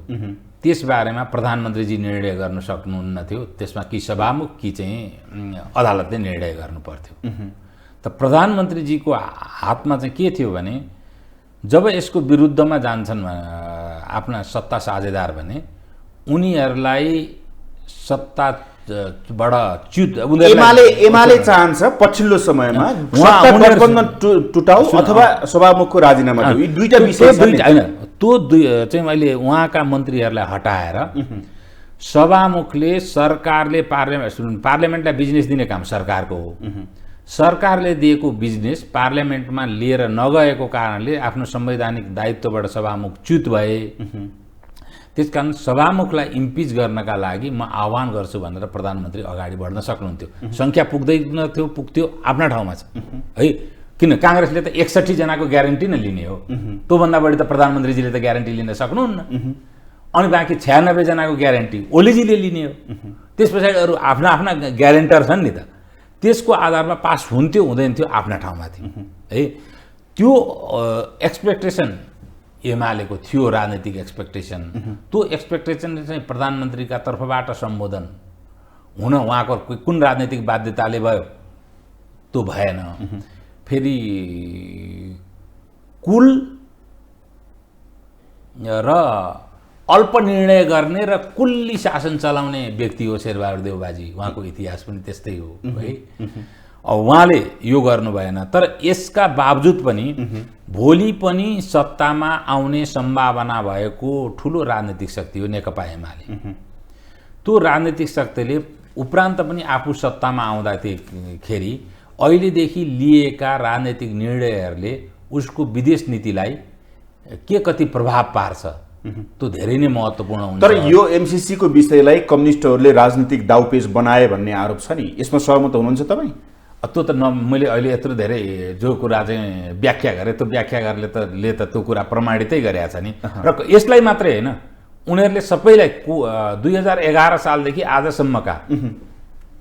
त्यसबारेमा प्रधानमन्त्रीजी निर्णय गर्न सक्नुहुन्न थियो, त्यसमा कि सभामुख कि चाहिँ अदालतले निर्णय गर्नु पर्थ्यो। त प्रधानमन्त्रीजीको हातमा चाहिँ के थियो भने जब यसको विरुद्धमा जान्छन् आफ्ना सत्ता साझेदार भने उनीहरूलाई सत्ताबाट च्युत एमाले चाहन्छ पछिल्लो समयमा सत्ता गठबन्धन टुटाउ अथवा सभामुखको राजीनामा दिऊ। यी दुईटा विषय होइन, त्यो चाहिँ मैले उहाँका मन्त्रीहरूलाई हटाएर सभामुखले सरकारले पार्लियामेन्टलाई बिजनेस दिने काम सरकारको हो। सरकारले दिएको बिजनेस पार्लियामेन्टमा लिएर नगएको कारणले आफ्नो संवैधानिक दायित्वबाट सभामुख च्युत भए। त्यसकारण सभामुखलाई इम्पिच गर्नका लागि म आह्वान गर्छु भनेर प्रधानमन्त्री अगाडि बढ्न सक्नुहुन्थ्यो। सङ्ख्या पुग्दैन थियो, पुग्थ्यो आफ्ना ठाउँमा छ है। किन काङ्ग्रेसले त 61 जनाको ग्यारेन्टी नै लिने हो, त्योभन्दा बढी त प्रधानमन्त्रीजीले त ग्यारेन्टी लिन सक्नुहुन्न। अनि बाँकी 96 जनाको ग्यारेन्टी ओलीजीले लिने हो। त्यस पछाडि अरू आफ्ना आफ्ना ग्यारेन्टर छन् नि त, त्यसको आधारमा पास हुन्थ्यो हुँदैन थियो आफ्ना ठाउँमा थियो है। त्यो एक्सपेक्टेसन एमालेको थियो, राजनीतिक एक्सपेक्टेसन। त्यो एक्सपेक्टेसन चाहिँ प्रधानमन्त्रीका तर्फबाट सम्बोधन हुन उहाँको कुन राजनीतिक बाध्यताले भयो, त्यो भएन। फेरि कुल र अल्प निर्णय गर्ने र कुल्ली शासन चलाउने व्यक्ति हो शेरबहादुर देउबाजी। उहाँको इतिहास पनि त्यस्तै हो है। उहाँले यो गर्नु भएन, तर यसका बावजुद पनि भोलि पनि सत्तामा आउने सम्भावना भएको ठुलो राजनीतिक शक्ति हो नेकपा एमाले। त्यो राजनीतिक शक्तिले उपरान्त पनि आफू सत्तामा आउँदाखेरि अहिलेदेखि लिएका राजनीतिक निर्णयहरूले उसको विदेश नीतिलाई के कति प्रभाव पार्छ त्यो धेरै नै महत्त्वपूर्ण हुन्छ। तर यो एमसीसी को विषयलाई कम्युनिस्टहरूले राजनीतिक दाउपेच बनाए भन्ने आरोप छ नि, यसमा सहमत हुनुहुन्छ तपाईँ? त्यो त मैले अहिले यत्रो धेरै जो कुरा चाहिँ व्याख्या गरेँ, त्यो व्याख्या गरेले त त्यो कुरा प्रमाणितै गरेका छ नि। र यसलाई मात्रै होइन, उनीहरूले सबैलाई 2011 सालदेखि आजसम्मका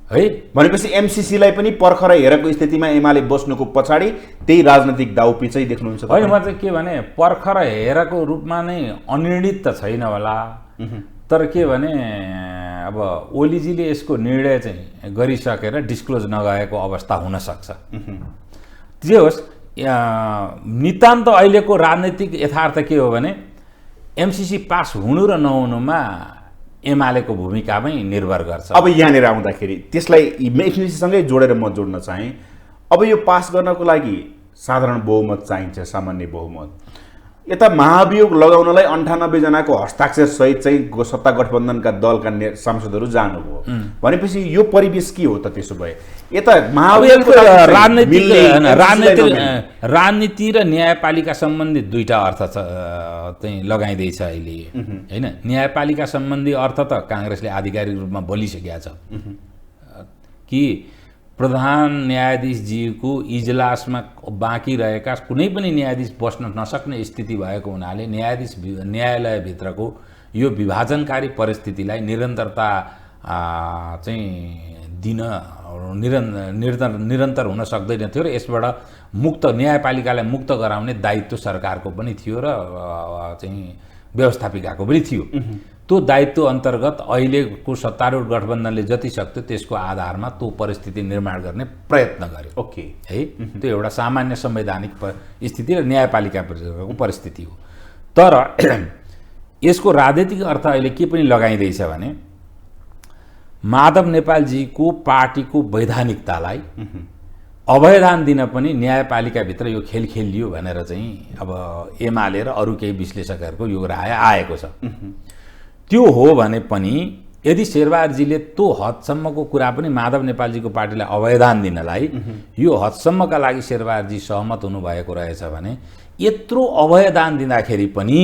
है, भनेपछि एमसीसीलाई पनि पर्खर हेरेको स्थितिमा एमाले बस्नुको पछाडि त्यही राजनीतिक दाउपेचै देख्नुहुन्छ? होइन, म चाहिँ के भने पर्खर हेरेको रूपमा नै अनिर्णित त छैन होला, तर के भने अब ओलीजीले यसको निर्णय चाहिँ गरिसकेर डिस्क्लोज नगएको अवस्था हुनसक्छ। जे होस्, नितान्त अहिलेको राजनीतिक यथार्थ के हो भने एमसीसी पास हुनु र नहुनुमा एमालेको भूमिकामै निर्भर गर्छ। अब यहाँनिर आउँदाखेरि त्यसलाई एमसीसीसँगै जोडेर म जोड्न चाहेँ। अब यो पास गर्नको लागि साधारण बहुमत चाहिन्छ, सामान्य बहुमत। यता महाभियोग लगाउनलाई 98 जनाको हस्ताक्षर सहित चाहिँ सत्ता गठबन्धनका दलका सांसदहरू जानुभयो भनेपछि यो परिवेश के हो त? त्यसो भए यता राजनीति र न्यायपालिका सम्बन्धी दुईटा अर्थ चाहिँ लगाइँदैछ अहिले होइन। न्यायपालिका सम्बन्धी अर्थ त काङ्ग्रेसले आधिकारिक रूपमा बोलिसकेका छ कि प्रधान न्यायाधीशजीको इजलासमा बाँकी रहेका कुनै पनि न्यायाधीश बस्न नसक्ने स्थिति भएको हुनाले न्यायालयभित्रको यो विभाजनकारी परिस्थितिलाई निरन्तरता चाहिँ दिन निरन्तर हुन सक्दैन थियो र यसबाट न्यायपालिकालाई मुक्त गराउने दायित्व सरकारको पनि थियो र चाहिँ व्यवस्थापिकाको पनि थियो। त्यो दायित्व अन्तर्गत अहिलेको सत्तारूढ गठबन्धनले जति सक्थ्यो त्यसको आधारमा त्यो परिस्थिति निर्माण गर्ने प्रयत्न गर्यो। ओके है, त्यो एउटा सामान्य संवैधानिक स्थिति र न्यायपालिकाको परिस्थिति हो। तर यसको राजनीतिक अर्थ अहिले के पनि लगाइँदैछ भने माधव नेपालजीको पार्टीको वैधानिकतालाई अवैधान दिन पनि न्यायपालिकाभित्र यो खेल खेलियो भनेर चाहिँ अब एमाले र अरू केही विश्लेषकहरूको यो राय आएको छ। त्यो हो भने पनि यदि शेरबहादुरजीले त्यो हदसम्मको कुरा पनि माधव नेपालजीको पार्टीलाई अवैधान दिनलाई यो हदसम्मका लागि शेरबहादुरजी सहमत हुनुभएको रहेछ भने यत्रो अवैधान दिँदाखेरि पनि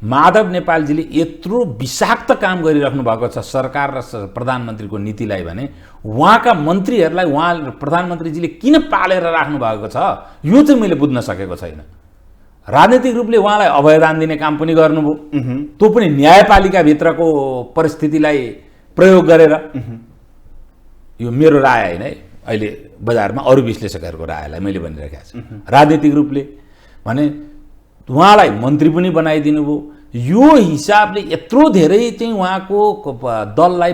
माधव नेपालजीले यत्रो विषाक्त काम गरिराख्नु भएको छ सरकार र प्रधानमन्त्रीको नीतिलाई भने उहाँका मन्त्रीहरूलाई प्रधानमन्त्रीजीले किन पालेर राख्नु भएको छ यो चाहिँ मैले बुझ्न सकेको छैन। राजनीतिक रूपले उहाँलाई अवैधान दिने काम पनि गर्नुभयो, त्यो पनि न्यायपालिकाभित्रको परिस्थितिलाई प्रयोग गरेर। यो मेरो राय होइन है, अहिले बजारमा अरू विश्लेषकहरूको रायलाई मैले भनिरहेको छु। राजनीतिक रूपले भने उहाँलाई मन्त्री पनि बनाइदिनु भयो। यो हिसाबले यत्रो धेरै चाहिँ उहाँको दललाई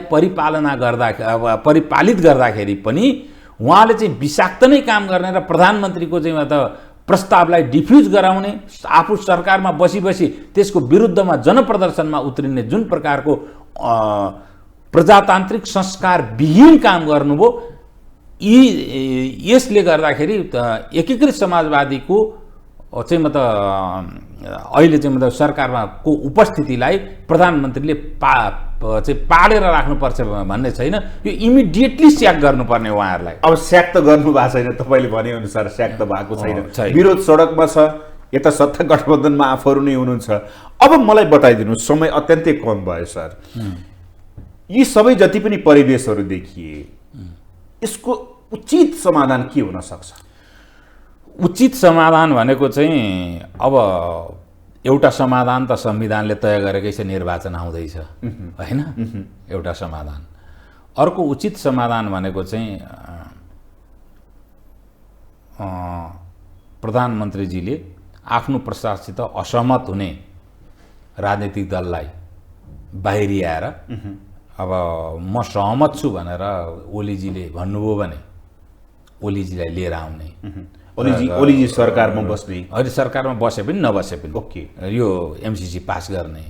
परिपालित गर्दाखेरि पनि उहाँले चाहिँ विषाक्त नै काम गर्ने र प्रधानमन्त्रीको चाहिँ प्रस्तावलाई डिफ्युज गराउने, आफू सरकारमा बसी त्यसको विरुद्धमा जनप्रदर्शनमा उत्रिने जुन प्रकारको प्रजातान्त्रिक संस्कारविहीन काम गर्नुभयो, यसले गर्दाखेरि एकीकृत समाजवादीको चाहिँ अहिले चाहिँ सरकारमा को उपस्थितिलाई प्रधानमन्त्रीले पाडेर राख्नुपर्छ भन्ने छैन। यो इमिडिएटली स्याक गर्नुपर्ने उहाँहरूलाई। अब स्याक त गर्नु भएको छैन, तपाईँले भनेअनुसार स्याक त भएको छैन। विरोध सडकमा छ, यता सत्ता गठबन्धनमा आफूहरू नै हुनुहुन्छ। अब मलाई बताइदिनु, समय अत्यन्तै कम भयो सर। यी सबै जति पनि परिवेशहरू देखिए, यसको उचित समाधान के हुन सक्छ? उचित समाधान भनेको चाहिँ अब एउटा समाधान त संविधानले तय गरेकै छ, निर्वाचन आउँदैछ हैन, एउटा समाधान। अर्को उचित समाधान भनेको चाहिँ प्रधानमन्त्रीजीले आफ्नो प्रस्तावसित असहमत हुने राजनीतिक दललाई बाहिरियाएर अब म सहमत छु भनेर ओलीजीले भन्नुभयो भने ओलीजीलाई लिएर आउने, ओलीजी सरकारमा बस्ने, अहिले सरकारमा बसे पनि नबसे पनि ओके, यो एमसिसी पास गर्ने।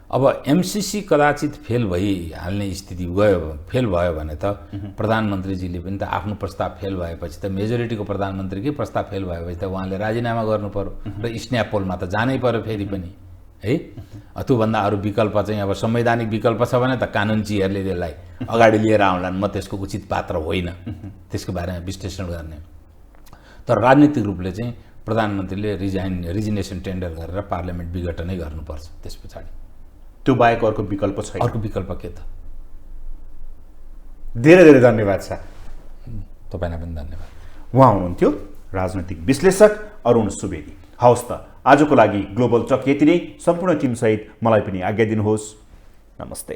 अब एमसिसी कदाचित फेल भइहाल्ने स्थिति फेल भयो भने त प्रधानमन्त्रीजीले पनि त आफ्नो प्रस्ताव फेल भएपछि त मेजोरिटीको प्रधानमन्त्रीकै प्रस्ताव फेल भएपछि त उहाँले राजीनामा गर्नु पर्यो र स्न्याप पोलमा त जानै पर्यो फेरि पनि है। त्योभन्दा अरू विकल्प चाहिँ अब संवैधानिक विकल्प छ भने त कानुनजीहरूले त्यसलाई अगाडि लिएर आउलान्, म त्यसको उचित पात्र होइन त्यसको बारेमा विश्लेषण गर्ने। तर राजनीतिक रूपले चाहिँ प्रधानमन्त्रीले रिजिग्नेसन टेन्डर गरेर पार्लियामेन्ट विघटनै गर्नुपर्छ। त्यस पछाडि त्यो बाहेक अर्को विकल्प छैन। अर्को विकल्प के त? धेरै धेरै धन्यवाद सर। तपाईँलाई पनि धन्यवाद। उहाँ हुनुहुन्थ्यो राजनैतिक विश्लेषक अरुण सुवेदी। हवस् त, आजको लागि ग्लोबल टक यति नै। सम्पूर्ण टिमसहित मलाई पनि आज्ञा दिनुहोस्। नमस्ते।